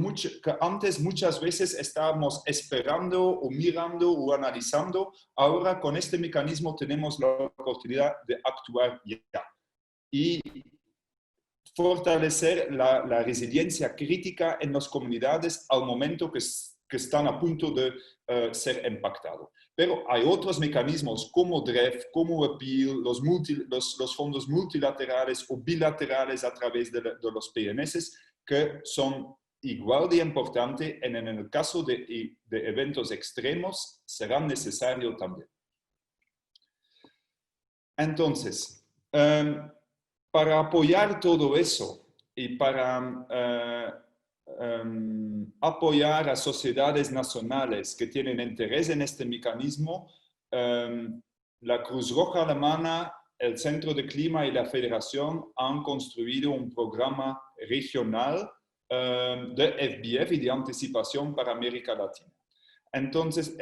antes muchas veces estábamos esperando o mirando o analizando. Ahora con este mecanismo tenemos la oportunidad de actuar ya. Y fortalecer la resiliencia crítica en las comunidades al momento que están a punto de ser impactados. Pero hay otros mecanismos como DREF, como APEAL, los fondos multilaterales o bilaterales a través de los PNS que son igual de importantes en el caso de eventos extremos serán necesarios también. Entonces, para apoyar todo eso y para apoyar a sociedades nacionales que tienen interés en este mecanismo, la Cruz Roja Alemana, el Centro de Clima y la Federación han construido un programa regional de FBF y de anticipación para América Latina. Entonces,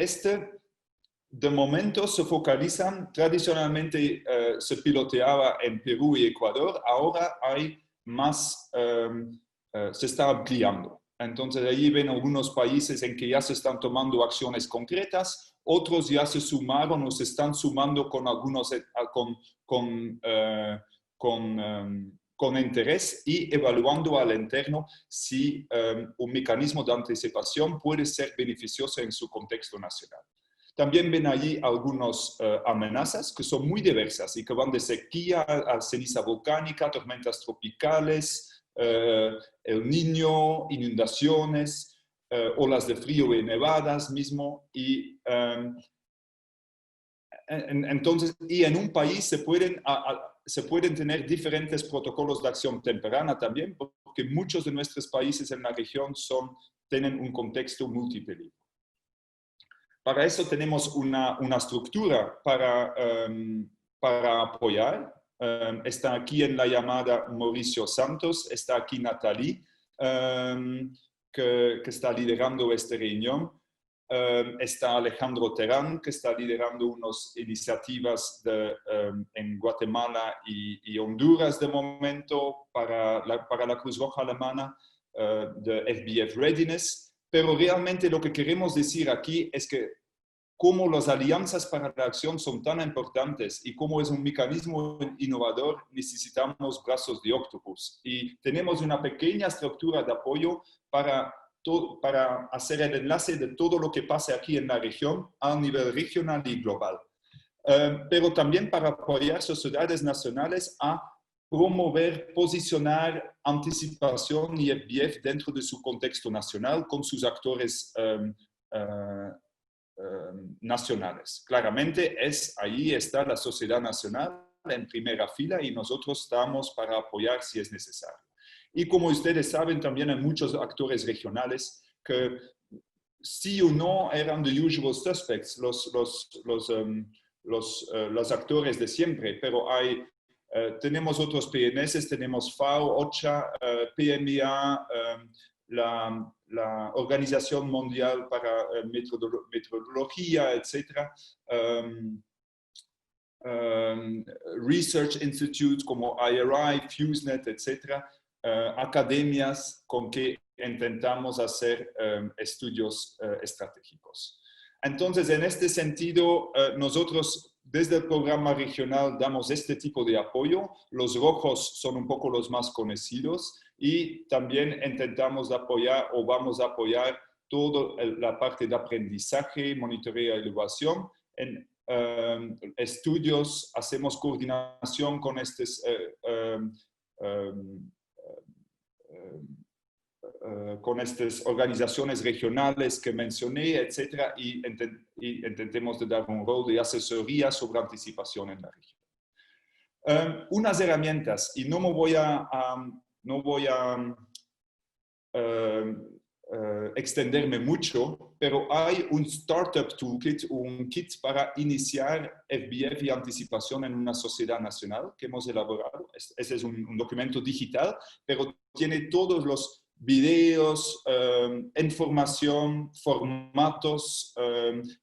de momento se focalizan, tradicionalmente se piloteaba en Perú y Ecuador, ahora hay más, se está ampliando. Entonces ahí ven algunos países en que ya se están tomando acciones concretas, otros ya se sumaron o se están sumando con algunos, con interés y evaluando al interno si un mecanismo de anticipación puede ser beneficioso en su contexto nacional. También ven allí algunas amenazas que son muy diversas y que van de sequía a ceniza volcánica, tormentas tropicales, El Niño, inundaciones, olas de frío y nevadas mismo. Y entonces, y en un país se pueden tener diferentes protocolos de acción temprana también, porque muchos de nuestros países en la región tienen un contexto multipeligro. Para eso tenemos una estructura para apoyar. Está aquí en la llamada Mauricio Santos, está aquí Nathalie, que está liderando esta reunión. Está Alejandro Terán, que está liderando unas iniciativas en Guatemala y Honduras de momento para la Cruz Roja Alemana de FBF Readiness. Pero realmente lo que queremos decir aquí es que como las alianzas para la acción son tan importantes y como es un mecanismo innovador, necesitamos brazos de octopus. Y tenemos una pequeña estructura de apoyo para hacer el enlace de todo lo que pasa aquí en la región a nivel regional y global. Pero también para apoyar sociedades nacionales a promover, posicionar anticipación y FBF dentro de su contexto nacional con sus actores nacionales. Claramente ahí está la sociedad nacional en primera fila y nosotros estamos para apoyar si es necesario. Y como ustedes saben, también hay muchos actores regionales que sí o no eran the usual suspects, los actores de siempre, pero tenemos otros PNS, tenemos FAO, OCHA, PMA, la Organización Mundial para Meteorología, etc. Research Institutes como IRI, FuseNet, etc. Academias con que intentamos hacer estudios estratégicos. Entonces, en este sentido, nosotros desde el programa regional damos este tipo de apoyo. Los rojos son un poco los más conocidos y también intentamos apoyar o vamos a apoyar toda la parte de aprendizaje, monitoreo y evaluación. En estudios hacemos coordinación con estas organizaciones regionales que mencioné, etcétera, y intentemos de dar un rol de asesoría sobre anticipación en la región. Unas herramientas, y no voy a extenderme mucho, pero hay un Startup Toolkit, un kit para iniciar FBF y anticipación en una sociedad nacional que hemos elaborado. Ese es un documento digital, pero tiene todos los videos, información, formatos,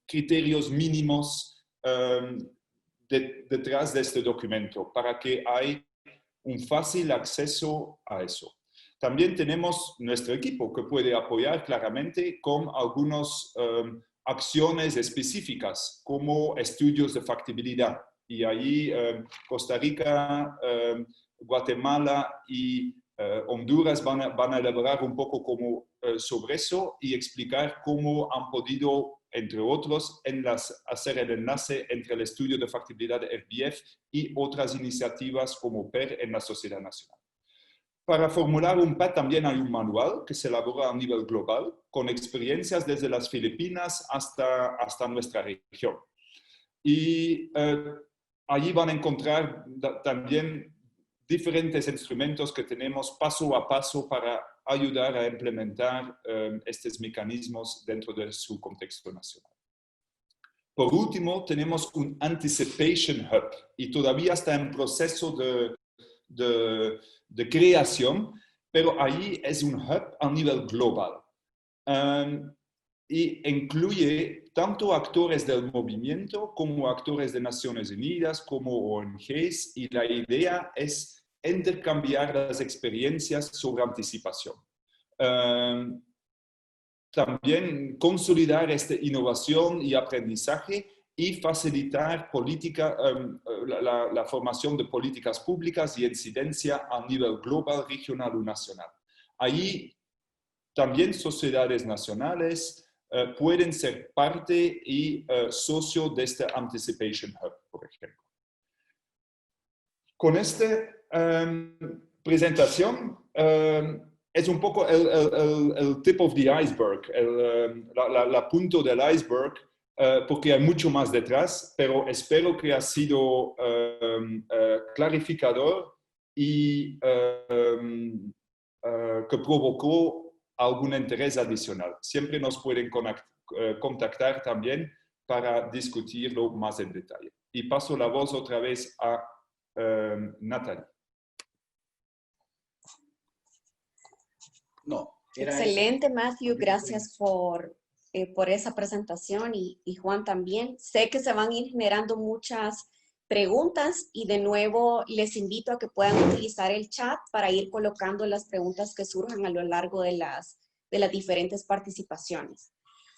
criterios mínimos detrás de este documento para que haya un fácil acceso a eso. También tenemos nuestro equipo que puede apoyar claramente con algunas acciones específicas como estudios de factibilidad. Y ahí Costa Rica, Guatemala y Honduras van a elaborar un poco sobre eso y explicar cómo han podido, entre otros, hacer el enlace entre el estudio de factibilidad de FBF y otras iniciativas como PER en la sociedad nacional. Para formular un PAD también hay un manual que se elabora a nivel global con experiencias desde las Filipinas hasta nuestra región. Y allí van a encontrar también diferentes instrumentos que tenemos paso a paso para ayudar a implementar estos mecanismos dentro de su contexto nacional. Por último, tenemos un Anticipation Hub y todavía está en proceso de creación, pero ahí es un hub a nivel global. Y incluye tanto actores del movimiento como actores de Naciones Unidas, como ONGs, y la idea es intercambiar las experiencias sobre anticipación. También consolidar esta innovación y aprendizaje y facilitar la formación de políticas públicas y incidencia a nivel global, regional o nacional. Ahí también sociedades nacionales pueden ser parte y socio de este Anticipation Hub, por ejemplo. Con esta presentación es un poco el tip of the iceberg, la punta del iceberg, porque hay mucho más detrás, pero espero que ha sido clarificador y que provocó algún interés adicional. Siempre nos pueden contactar también para discutirlo más en detalle. Y paso la voz otra vez a Natalie. No. Excelente, Matthew. Gracias por esa presentación y Juan también. Sé que se van a ir generando muchas preguntas y de nuevo les invito a que puedan utilizar el chat para ir colocando las preguntas que surjan a lo largo de las diferentes participaciones.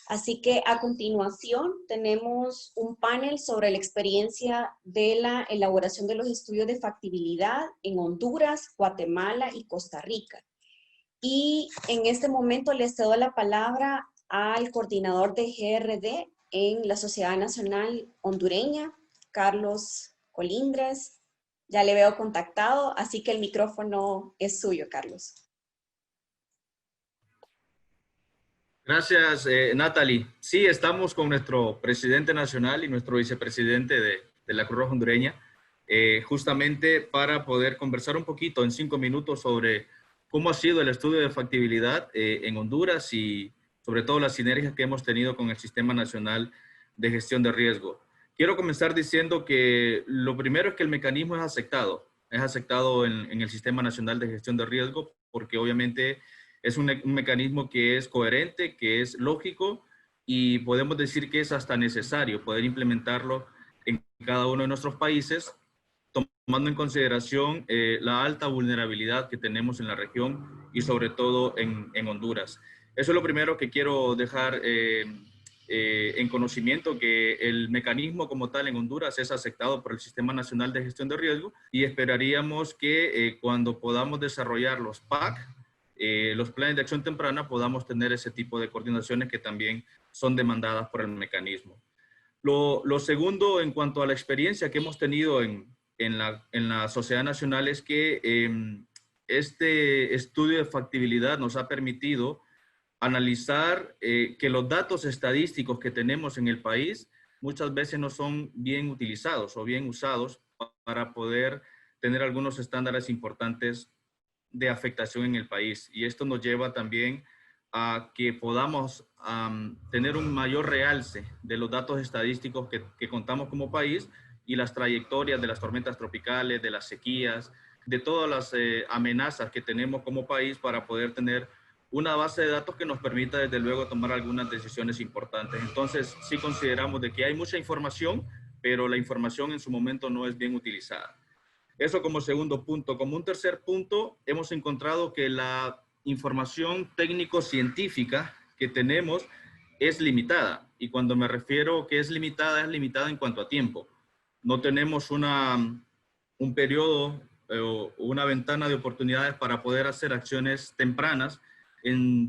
Así que a continuación tenemos un panel sobre la experiencia de la elaboración de los estudios de factibilidad en Honduras, Guatemala y Costa Rica. Y en este momento les cedo la palabra al coordinador de GRD en la Sociedad Nacional Hondureña, Carlos Colindres. Ya le veo contactado, así que el micrófono es suyo, Carlos. Gracias, Natalie. Sí, estamos con nuestro presidente nacional y nuestro vicepresidente de la Cruz Roja Hondureña, justamente para poder conversar un poquito en 5 minutos sobre cómo ha sido el estudio de factibilidad en Honduras y sobre todo las sinergias que hemos tenido con el Sistema Nacional de Gestión de Riesgo. Quiero comenzar diciendo que lo primero es que el mecanismo es aceptado en el Sistema Nacional de Gestión de Riesgo, porque obviamente es un mecanismo que es coherente, que es lógico y podemos decir que es hasta necesario poder implementarlo en cada uno de nuestros países, tomando en consideración la alta vulnerabilidad que tenemos en la región y sobre todo en Honduras. Eso es lo primero que quiero dejar en conocimiento, que el mecanismo como tal en Honduras es aceptado por el Sistema Nacional de Gestión de Riesgo y esperaríamos que cuando podamos desarrollar los PAC, los planes de acción temprana, podamos tener ese tipo de coordinaciones que también son demandadas por el mecanismo. Lo segundo, en cuanto a la experiencia que hemos tenido en la sociedad nacional, es que este estudio de factibilidad nos ha permitido analizar que los datos estadísticos que tenemos en el país muchas veces no son bien utilizados o bien usados para poder tener algunos estándares importantes de afectación en el país. Y esto nos lleva también a que podamos tener un mayor realce de los datos estadísticos que contamos como país y las trayectorias de las tormentas tropicales, de las sequías, de todas las amenazas que tenemos como país para poder tener una base de datos que nos permita desde luego tomar algunas decisiones importantes. Entonces sí consideramos de que hay mucha información, pero la información en su momento no es bien utilizada. Eso como segundo punto. Como un tercer punto, hemos encontrado que la información técnico-científica que tenemos es limitada. Y cuando me refiero que es limitada en cuanto a tiempo. No tenemos un periodo o una ventana de oportunidades para poder hacer acciones tempranas,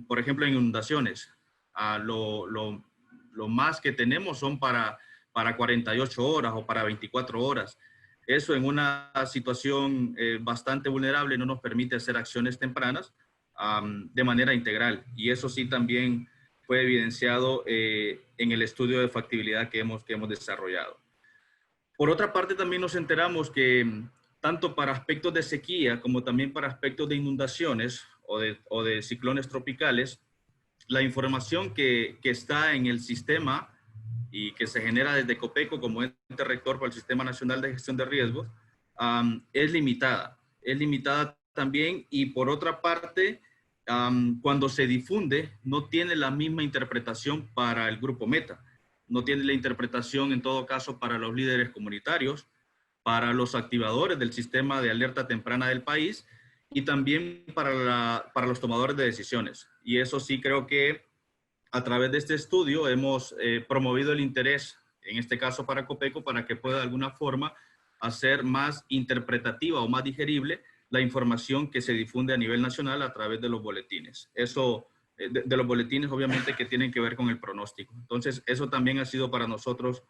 por ejemplo, en inundaciones. Lo más que tenemos son para 48 horas o para 24 horas. Eso en una situación bastante vulnerable no nos permite hacer acciones tempranas de manera integral. Y eso sí también fue evidenciado en el estudio de factibilidad que hemos desarrollado. Por otra parte, también nos enteramos que tanto para aspectos de sequía como también para aspectos de inundaciones o de ciclones tropicales, la información que está en el sistema y que se genera desde COPECO como ente rector para el Sistema Nacional de Gestión de Riesgos, es limitada. Es limitada también, y por otra parte, cuando se difunde, no tiene la misma interpretación para el grupo meta. No tiene la interpretación, en todo caso, para los líderes comunitarios, para los activadores del sistema de alerta temprana del país y también para los tomadores de decisiones. Y eso sí creo que a través de este estudio hemos promovido el interés, en este caso para COPECO, para que pueda de alguna forma hacer más interpretativa o más digerible la información que se difunde a nivel nacional a través de los boletines. Eso, de los boletines obviamente que tienen que ver con el pronóstico. Entonces, eso también ha sido para nosotros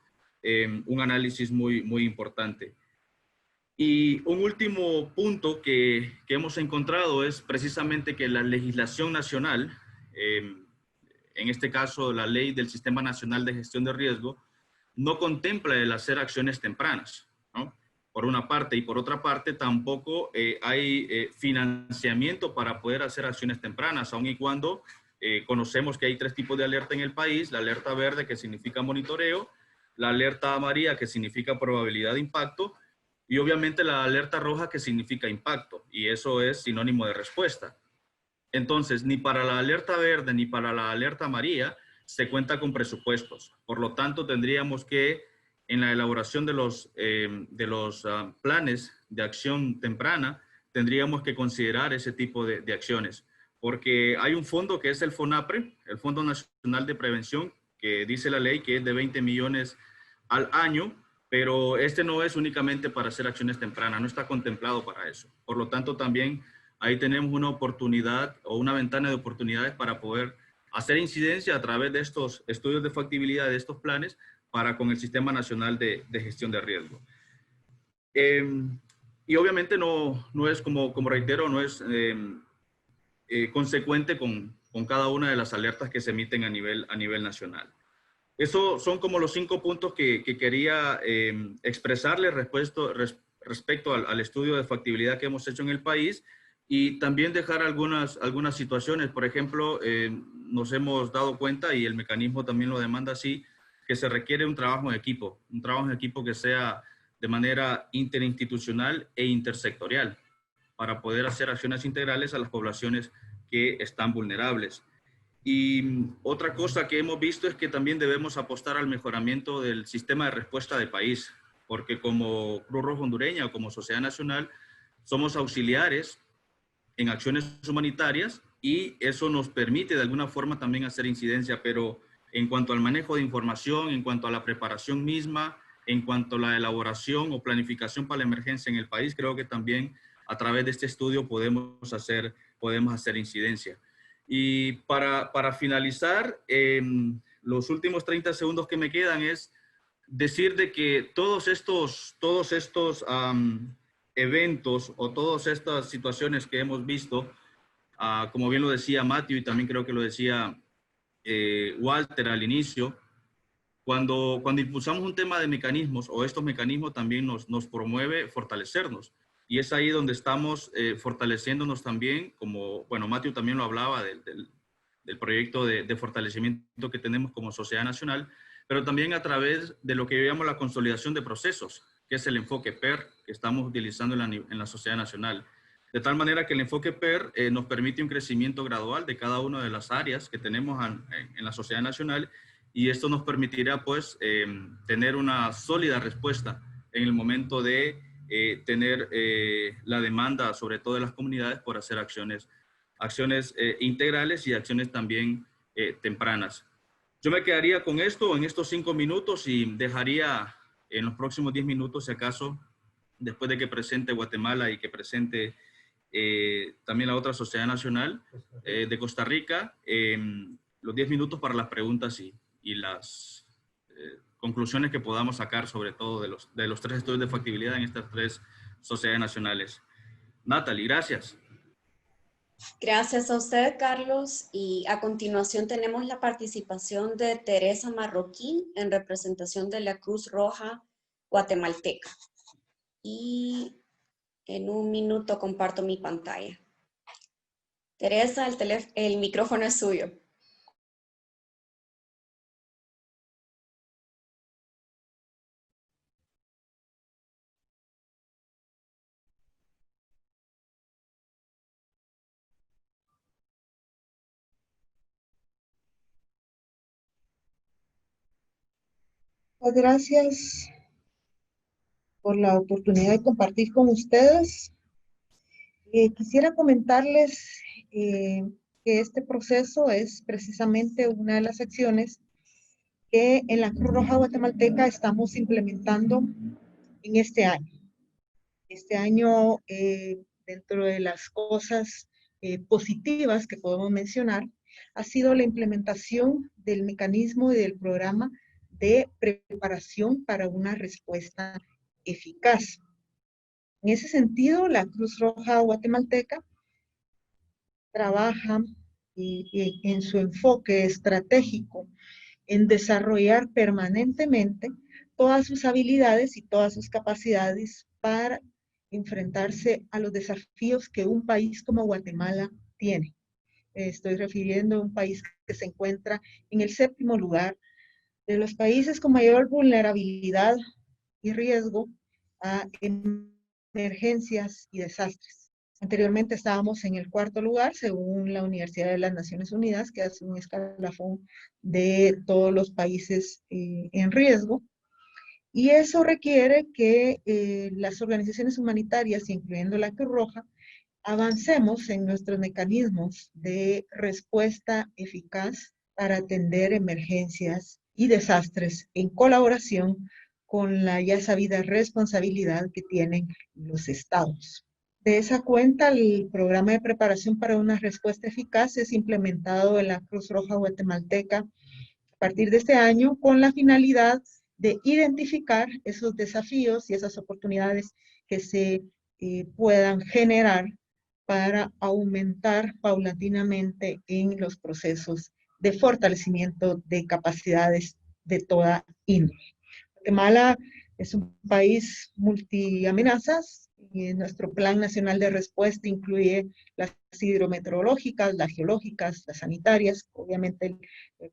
un análisis muy, muy importante. Y un último punto que hemos encontrado es precisamente que la legislación nacional, en este caso la ley del Sistema Nacional de Gestión de Riesgo, no contempla el hacer acciones tempranas, ¿no? Por una parte, y por otra parte tampoco hay financiamiento para poder hacer acciones tempranas, aun y cuando conocemos que hay 3 tipos de alerta en el país: la alerta verde, que significa monitoreo; la alerta amarilla, que significa probabilidad de impacto; y obviamente la alerta roja, que significa impacto, y eso es sinónimo de respuesta. Entonces, ni para la alerta verde ni para la alerta amarilla se cuenta con presupuestos. Por lo tanto, tendríamos que, en la elaboración de los planes de acción temprana, tendríamos que considerar ese tipo de acciones. Porque hay un fondo que es el FONAPRE, el Fondo Nacional de Prevención, que dice la ley que es de 20 millones al año, pero este no es únicamente para hacer acciones tempranas, no está contemplado para eso. Por lo tanto, también ahí tenemos una oportunidad o una ventana de oportunidades para poder hacer incidencia a través de estos estudios de factibilidad de estos planes para con el Sistema Nacional de Gestión de Riesgo. Y obviamente no es, como reitero, no es consecuente con cada una de las alertas que se emiten a nivel nacional. Esos son como los 5 puntos que quería expresarles respecto al estudio de factibilidad que hemos hecho en el país, y también dejar algunas situaciones. Por ejemplo, nos hemos dado cuenta, y el mecanismo también lo demanda así, que se requiere un trabajo en equipo que sea de manera interinstitucional e intersectorial, para poder hacer acciones integrales a las poblaciones que están vulnerables. Y otra cosa que hemos visto es que también debemos apostar al mejoramiento del sistema de respuesta del país, porque como Cruz Roja Hondureña o como Sociedad Nacional somos auxiliares en acciones humanitarias, y eso nos permite de alguna forma también hacer incidencia, pero en cuanto al manejo de información, en cuanto a la preparación misma, en cuanto a la elaboración o planificación para la emergencia en el país, creo que también a través de este estudio podemos hacer incidencia. Y para finalizar, los últimos 30 segundos que me quedan es decir de que todos estos eventos o todas estas situaciones que hemos visto, como bien lo decía Matthew y también creo que lo decía Walter al inicio, cuando impulsamos un tema de mecanismos, o estos mecanismos también nos promueve fortalecernos. Y es ahí donde estamos fortaleciéndonos también, como, bueno, Matthew también lo hablaba del proyecto de fortalecimiento que tenemos como Sociedad Nacional, pero también a través de lo que llamamos la consolidación de procesos, que es el enfoque PER que estamos utilizando en la Sociedad Nacional. De tal manera que el enfoque PER nos permite un crecimiento gradual de cada una de las áreas que tenemos en la Sociedad Nacional, y esto nos permitirá pues tener una sólida respuesta en el momento de tener la demanda, sobre todo de las comunidades, por hacer acciones integrales y acciones también tempranas. Yo me quedaría con esto en estos 5 minutos y dejaría en los próximos 10 minutos, si acaso, después de que presente Guatemala y que presente también la otra Sociedad Nacional de Costa Rica, los 10 minutos para las preguntas y las conclusiones que podamos sacar, sobre todo de los 3 estudios de factibilidad en estas 3 sociedades nacionales. Natalie, gracias. Gracias a usted, Carlos. Y a continuación tenemos la participación de Teresa Marroquín en representación de la Cruz Roja guatemalteca. Y en un minuto comparto mi pantalla. Teresa, el micrófono es suyo. Muchas gracias por la oportunidad de compartir con ustedes. Quisiera comentarles que este proceso es precisamente una de las acciones que en la Cruz Roja Guatemalteca estamos implementando en este año. Este año, dentro de las cosas positivas que podemos mencionar, ha sido la implementación del mecanismo y del programa de preparación para una respuesta eficaz. En ese sentido, la Cruz Roja Guatemalteca trabaja en su enfoque estratégico en desarrollar permanentemente todas sus habilidades y todas sus capacidades para enfrentarse a los desafíos que un país como Guatemala tiene. Estoy refiriendo a un país que se encuentra en el 7º lugar de los países con mayor vulnerabilidad y riesgo a emergencias y desastres. Anteriormente estábamos en el 4º lugar, según la Universidad de las Naciones Unidas, que hace un escalafón de todos los países en riesgo. Y eso requiere que las organizaciones humanitarias, incluyendo la Cruz Roja, avancemos en nuestros mecanismos de respuesta eficaz para atender emergencias y desastres en colaboración con la ya sabida responsabilidad que tienen los estados. De esa cuenta, el programa de preparación para una respuesta eficaz es implementado en la Cruz Roja Guatemalteca a partir de este año con la finalidad de identificar esos desafíos y esas oportunidades que se puedan generar para aumentar paulatinamente en los procesos de fortalecimiento de capacidades de toda índole. Guatemala es un país multiamenazas y nuestro Plan Nacional de Respuesta incluye las hidrometeorológicas, las geológicas, las sanitarias, obviamente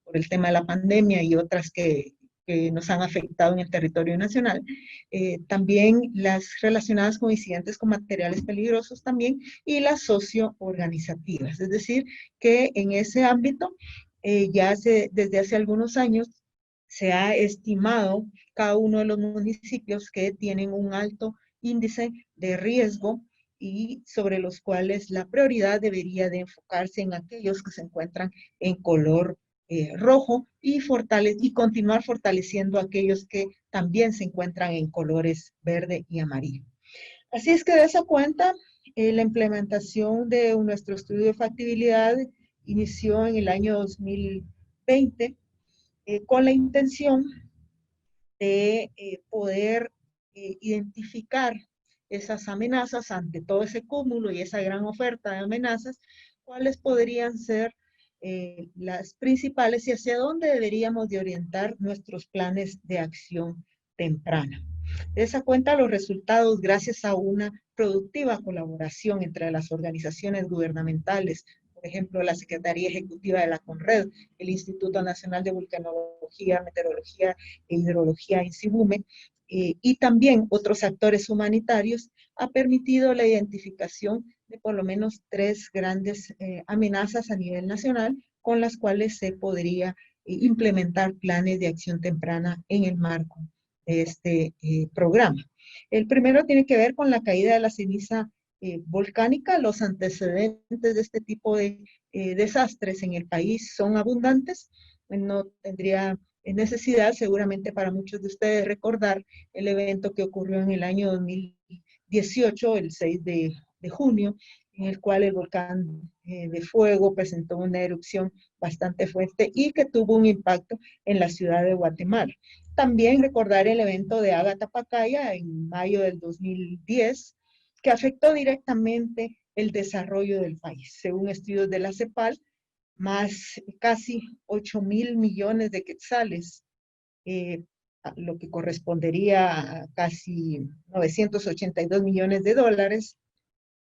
por el tema de la pandemia y otras que nos han afectado en el territorio nacional. También las relacionadas con incidentes con materiales peligrosos también y las socioorganizativas. Es decir, que en ese ámbito desde hace algunos años se ha estimado cada uno de los municipios que tienen un alto índice de riesgo y sobre los cuales la prioridad debería de enfocarse en aquellos que se encuentran en color rojo y continuar fortaleciendo aquellos que también se encuentran en colores verde y amarillo. Así es que de esa cuenta, la implementación de nuestro estudio de factibilidad inició en el año 2020 con la intención de poder identificar esas amenazas ante todo ese cúmulo y esa gran oferta de amenazas, cuáles podrían ser las principales y hacia dónde deberíamos de orientar nuestros planes de acción temprana. De esa cuenta, los resultados, gracias a una productiva colaboración entre las organizaciones gubernamentales, por ejemplo, la Secretaría Ejecutiva de la CONRED, el Instituto Nacional de Vulcanología, Meteorología e Hidrología, INSIBUME, y también otros actores humanitarios, ha permitido la identificación de por lo menos 3 grandes amenazas a nivel nacional con las cuales se podría implementar planes de acción temprana en el marco de este programa. El primero tiene que ver con la caída de la ceniza volcánica. Los antecedentes de este tipo de desastres en el país son abundantes. No tendría necesidad, seguramente para muchos de ustedes, recordar el evento que ocurrió en el año 2018, el 6 de junio, en el cual el volcán de fuego presentó una erupción bastante fuerte y que tuvo un impacto en la ciudad de Guatemala. También recordar el evento de Agatha-Pacaya en mayo del 2010, que afectó directamente el desarrollo del país. Según estudios de la CEPAL, más casi 8,000 millones de quetzales lo que correspondería a casi 982 millones de dólares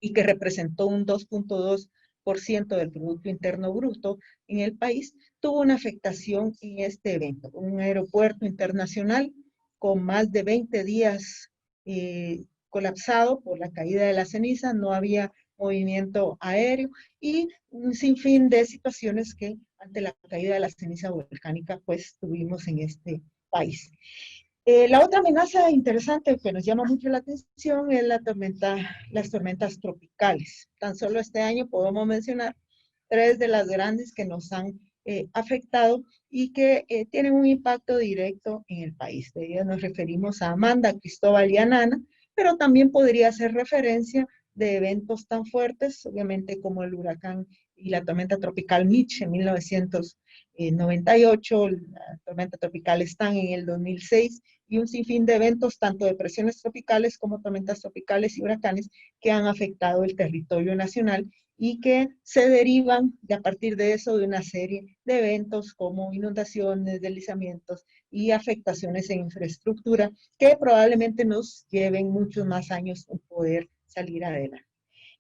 y que representó un 2.2% del Producto Interno Bruto en el país, tuvo una afectación en este evento. Un aeropuerto internacional con más de 20 días colapsado por la caída de la ceniza, no había movimiento aéreo y un sinfín de situaciones que ante la caída de la ceniza volcánica pues tuvimos en este país. La otra amenaza interesante que nos llama mucho la atención es las tormentas tropicales. Tan solo este año podemos mencionar 3 de las grandes que nos han afectado y que tienen un impacto directo en el país. De ellas nos referimos a Amanda, Cristóbal y Anana, pero también podría hacer referencia de eventos tan fuertes, obviamente como el huracán y la tormenta tropical Mitch en 1998, la tormenta tropical Stan en el 2006, y un sinfín de eventos, tanto depresiones tropicales como tormentas tropicales y huracanes, que han afectado el territorio nacional y que se derivan a partir de eso de una serie de eventos como inundaciones, deslizamientos y afectaciones en infraestructura que probablemente nos lleven muchos más años en poder salir adelante.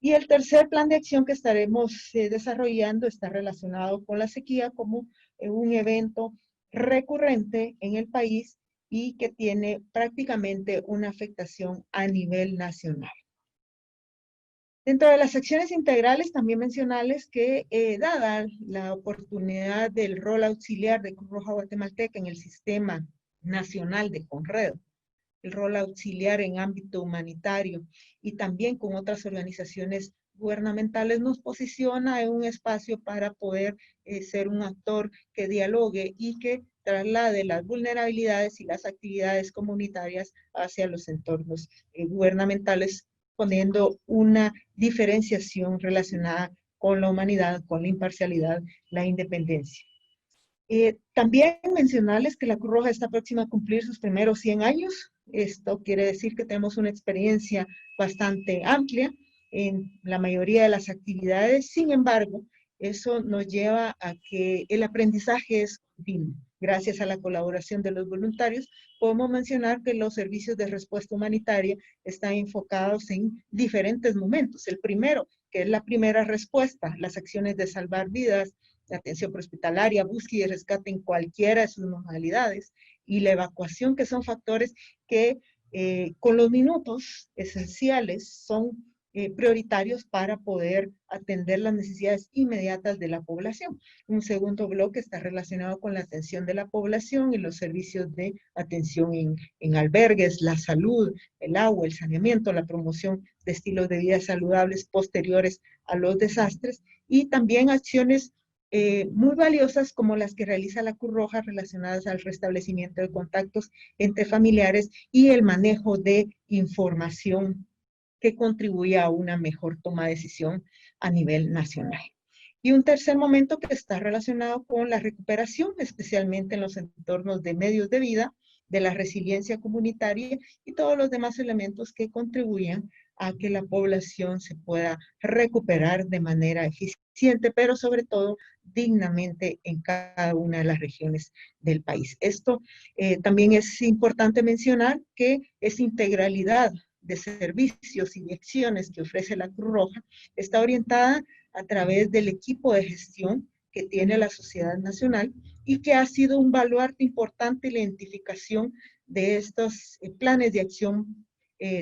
Y el tercer plan de acción que estaremos desarrollando está relacionado con la sequía como un evento recurrente en el país y que tiene prácticamente una afectación a nivel nacional. Dentro de las acciones integrales, también mencionarles que dada la oportunidad del rol auxiliar de Cruz Roja Guatemalteca en el sistema nacional de Conred, el rol auxiliar en ámbito humanitario y también con otras organizaciones gubernamentales, nos posiciona en un espacio para poder ser un actor que dialogue y que traslade las vulnerabilidades y las actividades comunitarias hacia los entornos gubernamentales, poniendo una diferenciación relacionada con la humanidad, con la imparcialidad, la independencia. También mencionarles que la Cruz Roja está próxima a cumplir sus primeros 100 años. Esto quiere decir que tenemos una experiencia bastante amplia en la mayoría de las actividades. Sin embargo, eso nos lleva a que el aprendizaje es continuo. Gracias a la colaboración de los voluntarios, podemos mencionar que los servicios de respuesta humanitaria están enfocados en diferentes momentos. El primero, que es la primera respuesta, las acciones de salvar vidas, la atención prehospitalaria, búsqueda y rescate en cualquiera de sus modalidades, y la evacuación, que son factores que con los minutos esenciales son prioritarios para poder atender las necesidades inmediatas de la población. Un segundo bloque está relacionado con la atención de la población y los servicios de atención en albergues, la salud, el agua, el saneamiento, la promoción de estilos de vida saludables posteriores a los desastres, y también acciones muy valiosas como las que realiza la Cruz Roja relacionadas al restablecimiento de contactos entre familiares y el manejo de información que contribuye a una mejor toma de decisión a nivel nacional. Y un tercer momento que está relacionado con la recuperación, especialmente en los entornos de medios de vida, de la resiliencia comunitaria y todos los demás elementos que contribuyen a que la población se pueda recuperar de manera eficiente, pero sobre todo dignamente en cada una de las regiones del país. Esto también es importante mencionar que esa integralidad de servicios y de acciones que ofrece la Cruz Roja está orientada a través del equipo de gestión que tiene la Sociedad Nacional y que ha sido un baluarte importante en la identificación de estos planes de acción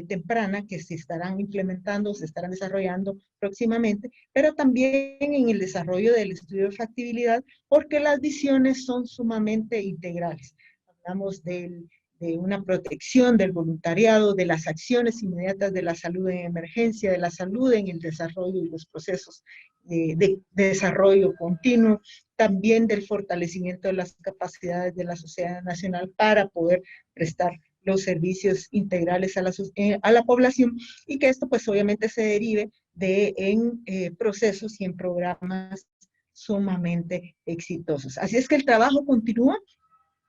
temprana que se estarán implementando, se estarán desarrollando próximamente, pero también en el desarrollo del estudio de factibilidad, porque las visiones son sumamente integrales. Hablamos de una protección del voluntariado, de las acciones inmediatas de la salud en emergencia, de la salud en el desarrollo y los procesos de desarrollo continuo, también del fortalecimiento de las capacidades de la sociedad nacional para poder prestar los servicios integrales a la población, y que esto pues obviamente se derive en procesos y en programas sumamente exitosos. Así es que el trabajo continúa,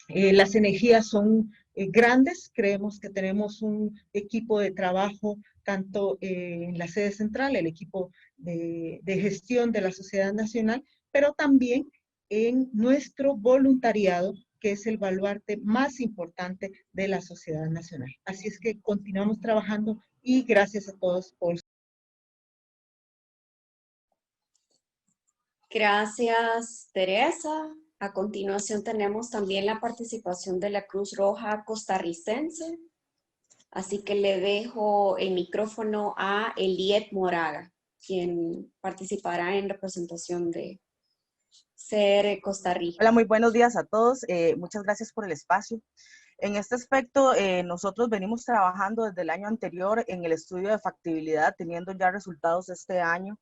las energías son grandes, creemos que tenemos un equipo de trabajo tanto en la sede central, el equipo de gestión de la Sociedad Nacional, pero también en nuestro voluntariado, que es el baluarte más importante de la sociedad nacional. Así es que continuamos trabajando y gracias a todos por... Gracias, Teresa. A continuación tenemos también la participación de la Cruz Roja costarricense. Así que le dejo el micrófono a Eliet Moraga, quien participará en representación de CR Costa Rica. Hola, muy buenos días a todos. Muchas gracias por el espacio. En este aspecto, nosotros venimos trabajando desde el año anterior en el estudio de factibilidad, teniendo ya resultados este año.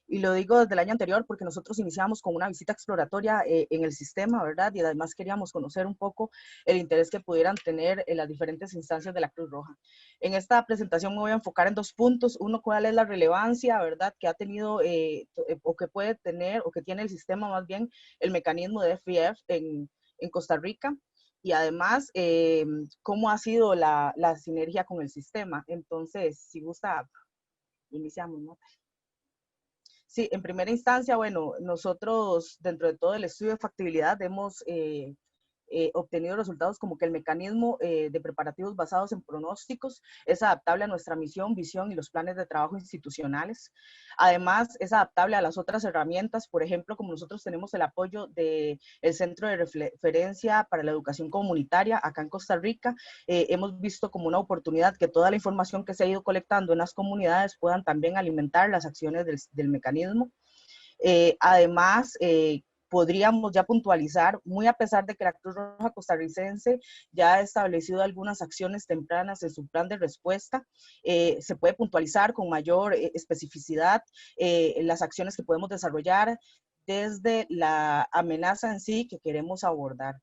Y lo digo desde el año anterior porque nosotros iniciamos con una visita exploratoria en el sistema, ¿verdad? Y además queríamos conocer un poco el interés que pudieran tener en las diferentes instancias de la Cruz Roja. En esta presentación me voy a enfocar en 2 puntos. Uno, cuál es la relevancia, ¿verdad? Que ha tenido o que puede tener o que tiene el sistema más bien el mecanismo de FIF en Costa Rica. Y además, cómo ha sido la sinergia con el sistema. Entonces, si gusta, iniciamos, ¿no? Sí, en primera instancia, bueno, nosotros dentro de todo el estudio de factibilidad hemos obtenido resultados como que el mecanismo de preparativos basados en pronósticos es adaptable a nuestra misión, visión y los planes de trabajo institucionales. Además, es adaptable a las otras herramientas, por ejemplo, como nosotros tenemos el apoyo del Centro de Referencia para la Educación Comunitaria acá en Costa Rica, hemos visto como una oportunidad que toda la información que se ha ido colectando en las comunidades puedan también alimentar las acciones del mecanismo. Además, podríamos ya puntualizar, muy a pesar de que la Cruz Roja costarricense ya ha establecido algunas acciones tempranas en su plan de respuesta, se puede puntualizar con mayor especificidad las acciones que podemos desarrollar desde la amenaza en sí que queremos abordar.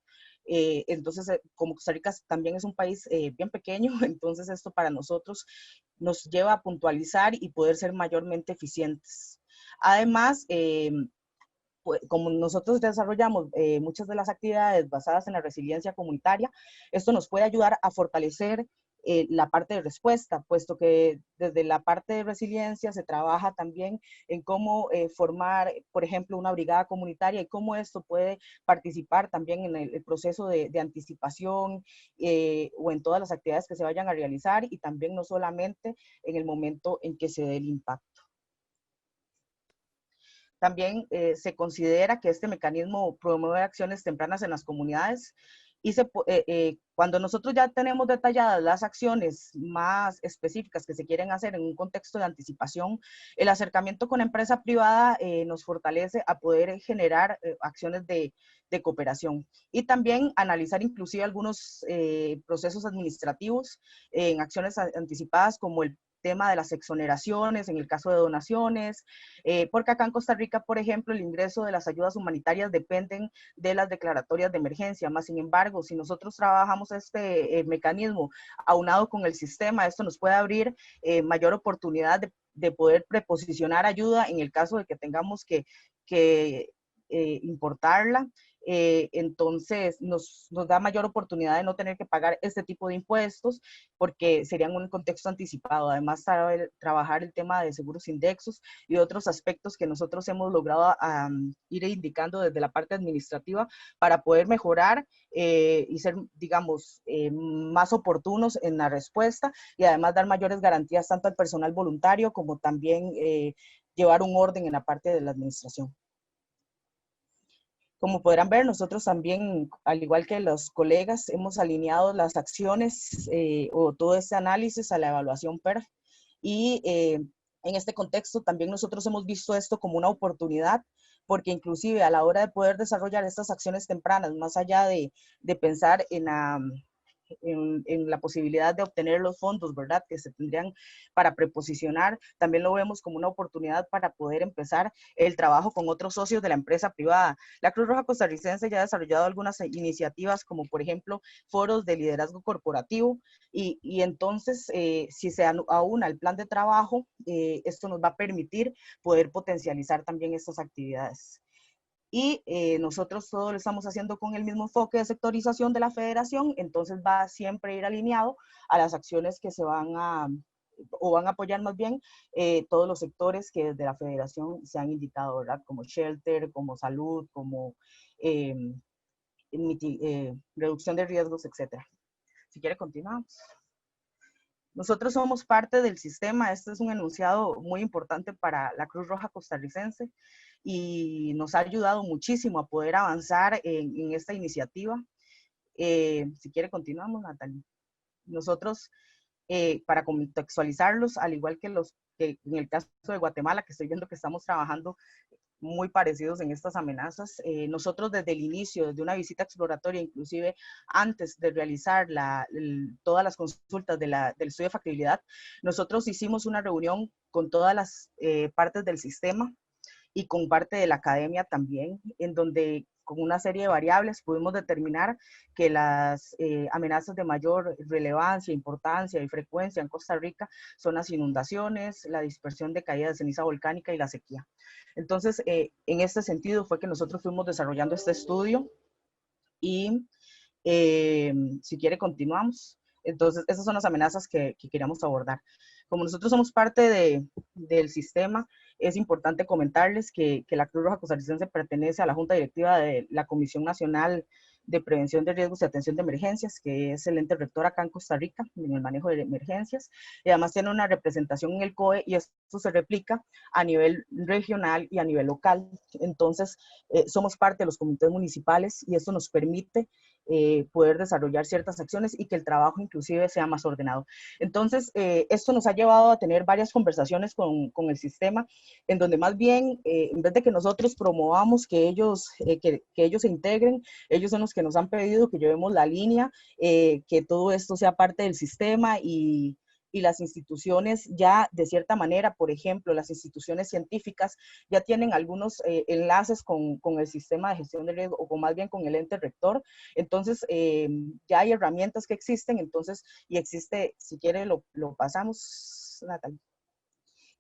Entonces, como Costa Rica también es un país bien pequeño, entonces esto para nosotros nos lleva a puntualizar y poder ser mayormente eficientes. Además, como nosotros desarrollamos muchas de las actividades basadas en la resiliencia comunitaria, esto nos puede ayudar a fortalecer la parte de respuesta, puesto que desde la parte de resiliencia se trabaja también en cómo formar, por ejemplo, una brigada comunitaria y cómo esto puede participar también en el proceso de anticipación o en todas las actividades que se vayan a realizar y también no solamente en el momento en que se dé el impacto. También se considera que este mecanismo promueve acciones tempranas en las comunidades y cuando nosotros ya tenemos detalladas las acciones más específicas que se quieren hacer en un contexto de anticipación, el acercamiento con la empresa privada nos fortalece a poder generar acciones de cooperación y también analizar inclusive algunos procesos administrativos en acciones anticipadas como el tema de las exoneraciones, en el caso de donaciones, porque acá en Costa Rica, por ejemplo, el ingreso de las ayudas humanitarias dependen de las declaratorias de emergencia, más sin embargo, si nosotros trabajamos este mecanismo aunado con el sistema, esto nos puede abrir mayor oportunidad de poder preposicionar ayuda en el caso de que tengamos que importarla. Entonces nos da mayor oportunidad de no tener que pagar este tipo de impuestos porque serían un contexto anticipado. Además, trabajar el tema de seguros indexos y otros aspectos que nosotros hemos logrado ir indicando desde la parte administrativa para poder mejorar y ser, digamos, más oportunos en la respuesta y además dar mayores garantías tanto al personal voluntario como también llevar un orden en la parte de la administración. Como podrán ver, nosotros también, al igual que los colegas, hemos alineado las acciones o todo este análisis a la evaluación PERF. Y en este contexto también nosotros hemos visto esto como una oportunidad, porque inclusive a la hora de poder desarrollar estas acciones tempranas, más allá de pensar en la posibilidad de obtener los fondos, ¿verdad?, que se tendrían para preposicionar, también lo vemos como una oportunidad para poder empezar el trabajo con otros socios de la empresa privada. La Cruz Roja costarricense ya ha desarrollado algunas iniciativas como, por ejemplo, foros de liderazgo corporativo y entonces, si se aúna el plan de trabajo, esto nos va a permitir poder potencializar también estas actividades. Y nosotros todo lo estamos haciendo con el mismo enfoque de sectorización de la federación, entonces va a siempre ir alineado a las acciones que se van a apoyar más bien todos los sectores que desde la federación se han indicado, ¿verdad? Como shelter, como salud, como reducción de riesgos, etc. Si quiere, continuamos. Nosotros somos parte del sistema. Este es un enunciado muy importante para la Cruz Roja costarricense y nos ha ayudado muchísimo a poder avanzar en esta iniciativa. Si quiere, continuamos, Natalia. Nosotros, para contextualizarlos, al igual que en el caso de Guatemala, que estoy viendo que estamos trabajando muy parecidos en estas amenazas. Nosotros desde el inicio, desde una visita exploratoria, inclusive antes de realizar todas las consultas del estudio de factibilidad, nosotros hicimos una reunión con todas las partes del sistema y con parte de la academia también, en donde con una serie de variables pudimos determinar que las amenazas de mayor relevancia, importancia y frecuencia en Costa Rica son las inundaciones, la dispersión de caída de ceniza volcánica y la sequía. Entonces, en este sentido fue que nosotros fuimos desarrollando este estudio y si quiere continuamos. Entonces, esas son las amenazas que queríamos abordar. Como nosotros somos parte del sistema, es importante comentarles que la Cruz Roja costarricense pertenece a la Junta Directiva de la Comisión Nacional de Prevención de Riesgos y Atención de Emergencias, que es el ente rector acá en Costa Rica, en el manejo de emergencias, y además tiene una representación en el COE, y esto se replica a nivel regional y a nivel local. Entonces, somos parte de los comités municipales, y esto nos permite poder desarrollar ciertas acciones y que el trabajo inclusive sea más ordenado. Entonces, esto nos ha llevado a tener varias conversaciones con el sistema, en donde más bien, en vez de que nosotros promovamos que ellos se integren, ellos son los que nos han pedido que llevemos la línea, que todo esto sea parte del sistema y las instituciones ya de cierta manera, por ejemplo, las instituciones científicas ya tienen algunos enlaces con el sistema de gestión de riesgo o más bien con el ente rector. Entonces, ya hay herramientas que existen, entonces, y existe, si quiere lo pasamos, Natalia.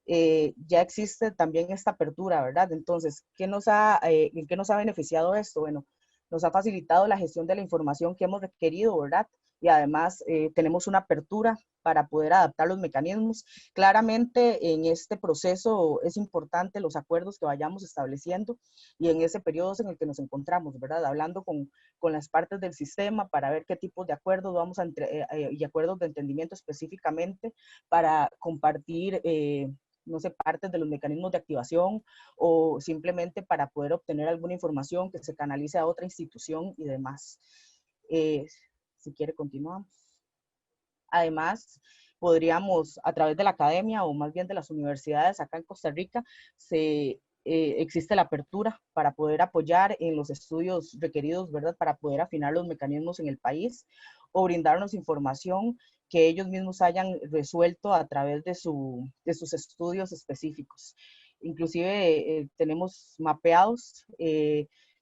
Ya existe también esta apertura, ¿verdad? Entonces, ¿en qué nos ha beneficiado esto? Bueno, nos ha facilitado la gestión de la información que hemos requerido, ¿verdad? Y además tenemos una apertura para poder adaptar los mecanismos. Claramente en este proceso es importante los acuerdos que vayamos estableciendo y en ese periodo en el que nos encontramos, ¿verdad? Hablando con las partes del sistema para ver qué tipos de acuerdos vamos a y acuerdos de entendimiento específicamente para compartir no sé, partes de los mecanismos de activación o simplemente para poder obtener alguna información que se canalice a otra institución y demás. Si quiere, continuamos. Además, podríamos, a través de la academia o más bien de las universidades acá en Costa Rica, existe la apertura para poder apoyar en los estudios requeridos, ¿verdad? Para poder afinar los mecanismos en el país o brindarnos información que ellos mismos hayan resuelto a través de sus estudios específicos. Inclusive tenemos mapeados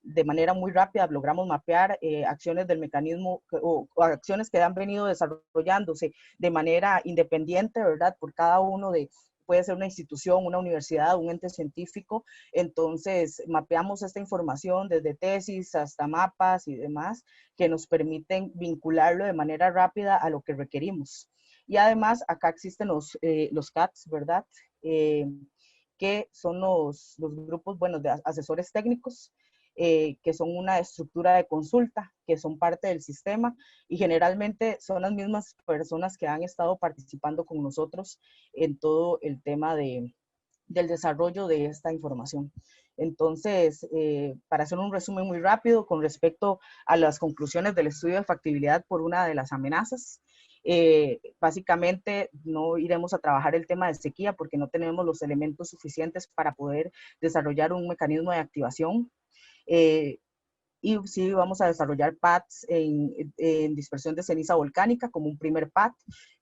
de manera muy rápida, logramos mapear acciones del mecanismo o acciones que han venido desarrollándose de manera independiente, ¿verdad? Por cada uno puede ser una institución, una universidad, un ente científico. Entonces, mapeamos esta información desde tesis hasta mapas y demás que nos permiten vincularlo de manera rápida a lo que requerimos. Y además, acá existen los CATs, ¿verdad? Que son los grupos, bueno, de asesores técnicos, que son una estructura de consulta, que son parte del sistema y generalmente son las mismas personas que han estado participando con nosotros en todo el tema del desarrollo de esta información. Entonces, para hacer un resumen muy rápido con respecto a las conclusiones del estudio de factibilidad por una de las amenazas, básicamente no iremos a trabajar el tema de sequía porque no tenemos los elementos suficientes para poder desarrollar un mecanismo de activación. Y sí vamos a desarrollar pads en dispersión de ceniza volcánica como un primer pad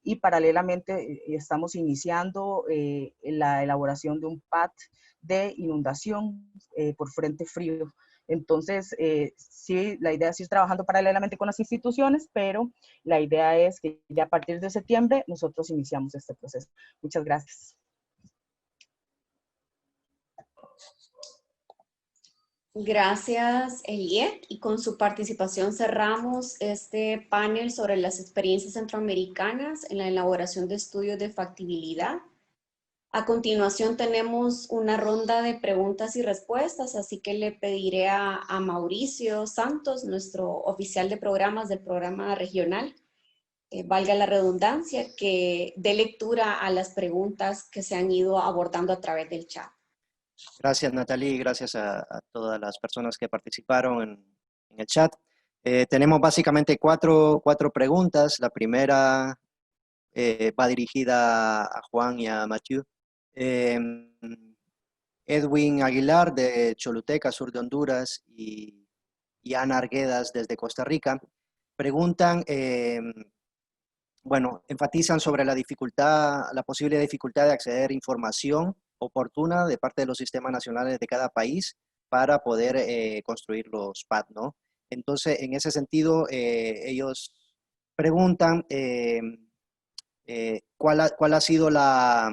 y paralelamente estamos iniciando la elaboración de un pad de inundación por frente frío. Entonces, sí, la idea es ir trabajando paralelamente con las instituciones, pero la idea es que ya a partir de septiembre nosotros iniciamos este proceso. Muchas gracias. Gracias, Eliet. Y con su participación cerramos este panel sobre las experiencias centroamericanas en la elaboración de estudios de factibilidad. A continuación tenemos una ronda de preguntas y respuestas, así que le pediré a Mauricio Santos, nuestro oficial de programas del programa regional, valga la redundancia, que dé lectura a las preguntas que se han ido abordando a través del chat. Gracias, Natalie, gracias a todas las personas que participaron en el chat. Tenemos básicamente cuatro preguntas. La primera va dirigida a Juan y a Mathieu. Edwin Aguilar de Choluteca, sur de Honduras, y Ana Arguedas desde Costa Rica preguntan, bueno, enfatizan sobre la posible dificultad de acceder a información oportuna de parte de los sistemas nacionales de cada país para poder construir los PAD, ¿no? Entonces, en ese sentido, ellos preguntan cuál ha sido la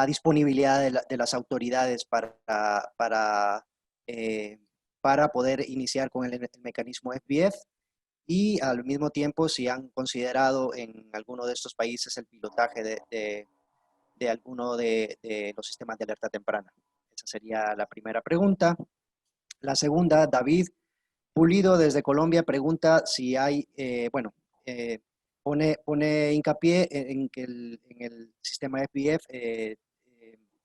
disponibilidad de las autoridades para poder iniciar con el mecanismo FBF, y al mismo tiempo si han considerado en alguno de estos países el pilotaje de alguno de los sistemas de alerta temprana. Esa sería la primera pregunta. La segunda, David Pulido desde Colombia pregunta si hay, pone hincapié en que en el sistema FBF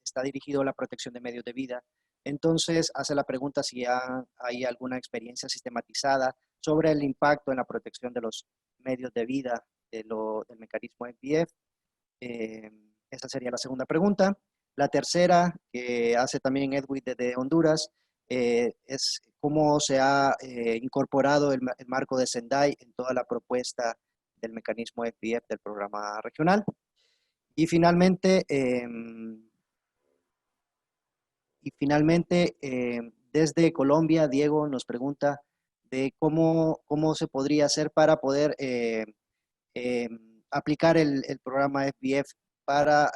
está dirigido a la protección de medios de vida. Entonces hace la pregunta si hay alguna experiencia sistematizada sobre el impacto en la protección de los medios de vida del mecanismo FBF. Esa sería la segunda pregunta. La tercera, que hace también Edwin desde Honduras, es cómo se ha incorporado el marco de Sendai en toda la propuesta del mecanismo FBF del programa regional. Y finalmente, desde Colombia, Diego nos pregunta de cómo se podría hacer para poder aplicar el programa FBF para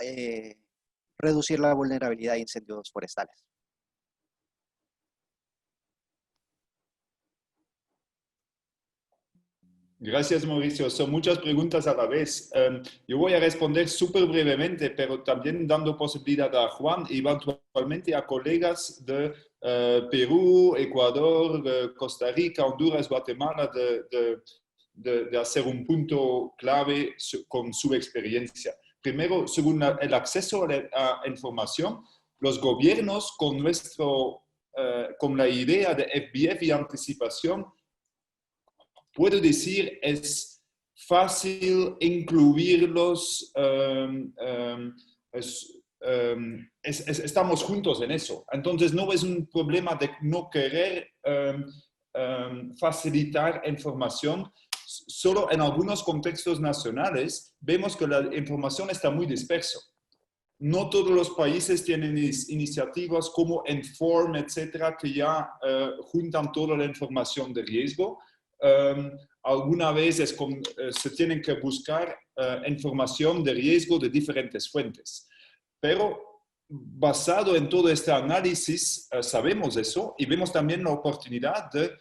reducir la vulnerabilidad a incendios forestales. Gracias, Mauricio. Son muchas preguntas a la vez. Yo voy a responder súper brevemente, pero también dando posibilidad a Juan y eventualmente a colegas de Perú, Ecuador, Costa Rica, Honduras, Guatemala, de hacer un punto clave con su experiencia. Primero, según el acceso a información, los gobiernos con la idea de FBF y anticipación, puedo decir, es fácil incluirlos, estamos juntos en eso. Entonces no es un problema de no querer facilitar información. Solo en algunos contextos nacionales vemos que la información está muy dispersa. No todos los países tienen iniciativas como Inform, etcétera, que ya juntan toda la información de riesgo. Alguna vez se tienen que buscar información de riesgo de diferentes fuentes. Pero basado en todo este análisis, sabemos eso y vemos también la oportunidad de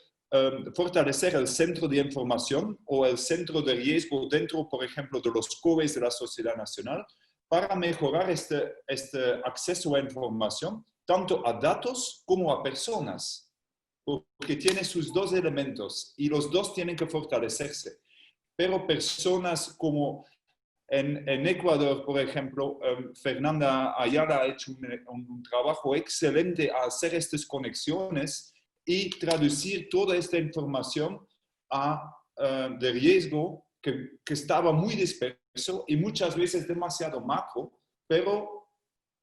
fortalecer el centro de información o el centro de riesgo dentro, por ejemplo, de los COEs de la Sociedad Nacional para mejorar este acceso a información, tanto a datos como a personas, porque tiene sus dos elementos y los dos tienen que fortalecerse. Pero personas como en Ecuador, por ejemplo, Fernanda Ayala ha hecho un trabajo excelente a hacer estas conexiones y traducir toda esta información de riesgo que estaba muy disperso y muchas veces demasiado macro, pero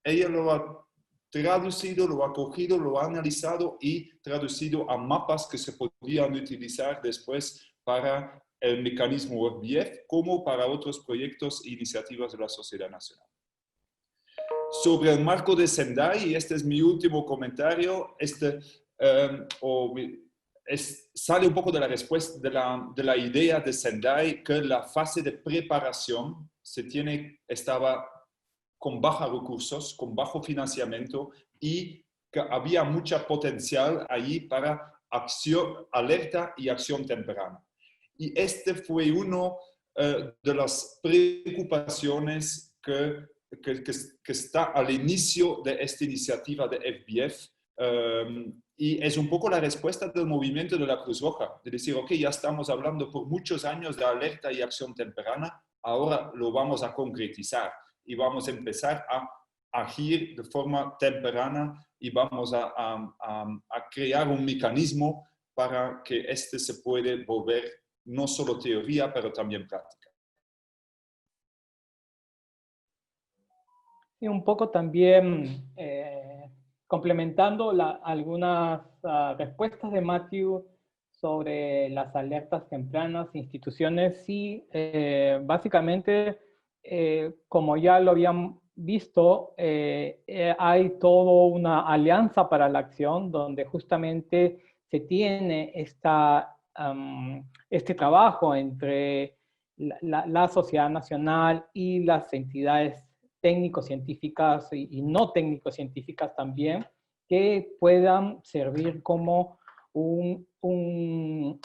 ella lo ha traducido, lo ha cogido, lo ha analizado y traducido a mapas que se podrían utilizar después para el mecanismo FBF como para otros proyectos e iniciativas de la Sociedad Nacional. Sobre el marco de Sendai, y este es mi último comentario, sale un poco de la respuesta de la idea de Sendai que la fase de preparación estaba con bajos recursos, con bajo financiamiento y que había mucha potencial ahí para acción, alerta y acción temprana. Y este fue uno de las preocupaciones que que está al inicio de esta iniciativa de FBF. Y es un poco la respuesta del movimiento de la Cruz Roja, de decir, ok, ya estamos hablando por muchos años de alerta y acción temprana, ahora lo vamos a concretizar y vamos a empezar a agir de forma temprana y vamos a crear un mecanismo para que este se puede volver no solo teoría, pero también práctica. Y un poco también complementando algunas respuestas de Matthew sobre las alertas tempranas, instituciones, sí, básicamente, como ya lo habían visto, hay toda una alianza para la acción donde justamente se tiene este trabajo entre la sociedad nacional y las entidades técnico-científicas y no técnico-científicas también, que puedan servir como un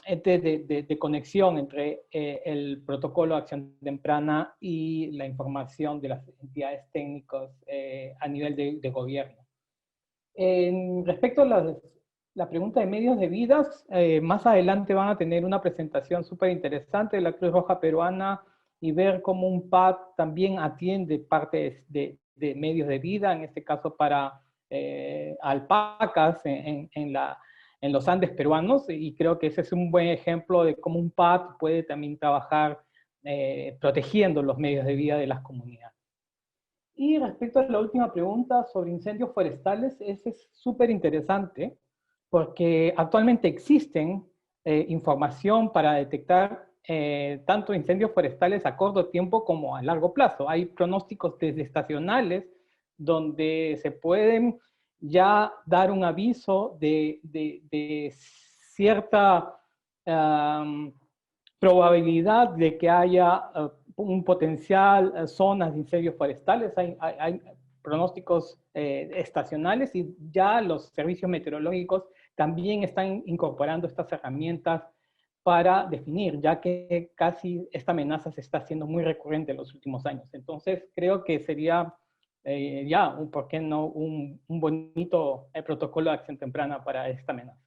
ente de conexión entre el protocolo de acción temprana y la información de las entidades técnicas a nivel de gobierno. Respecto a la pregunta de medios de vidas, más adelante van a tener una presentación súper interesante de la Cruz Roja Peruana y ver cómo un PAD también atiende partes de medios de vida, en este caso para alpacas en los Andes peruanos, y creo que ese es un buen ejemplo de cómo un PAD puede también trabajar protegiendo los medios de vida de las comunidades. Y respecto a la última pregunta sobre incendios forestales, ese es súper interesante, porque actualmente existen información para detectar tanto incendios forestales a corto tiempo como a largo plazo. Hay pronósticos desde estacionales donde se pueden ya dar un aviso de cierta probabilidad de que haya un potencial zonas de incendios forestales. Hay pronósticos estacionales y ya los servicios meteorológicos también están incorporando estas herramientas para definir, ya que casi esta amenaza se está haciendo muy recurrente en los últimos años. Entonces, creo que sería ¿por qué no? Un bonito protocolo de acción temprana para esta amenaza.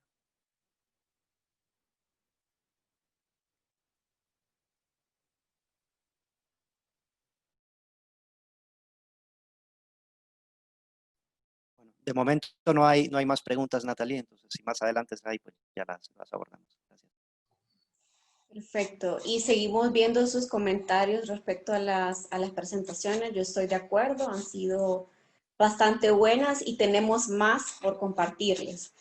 Bueno, de momento no hay más preguntas, Natalie, entonces si más adelante hay, pues ya las abordamos. Gracias. Perfecto. Y seguimos viendo sus comentarios respecto a las presentaciones. Yo estoy de acuerdo, han sido bastante buenas y tenemos más por compartirles.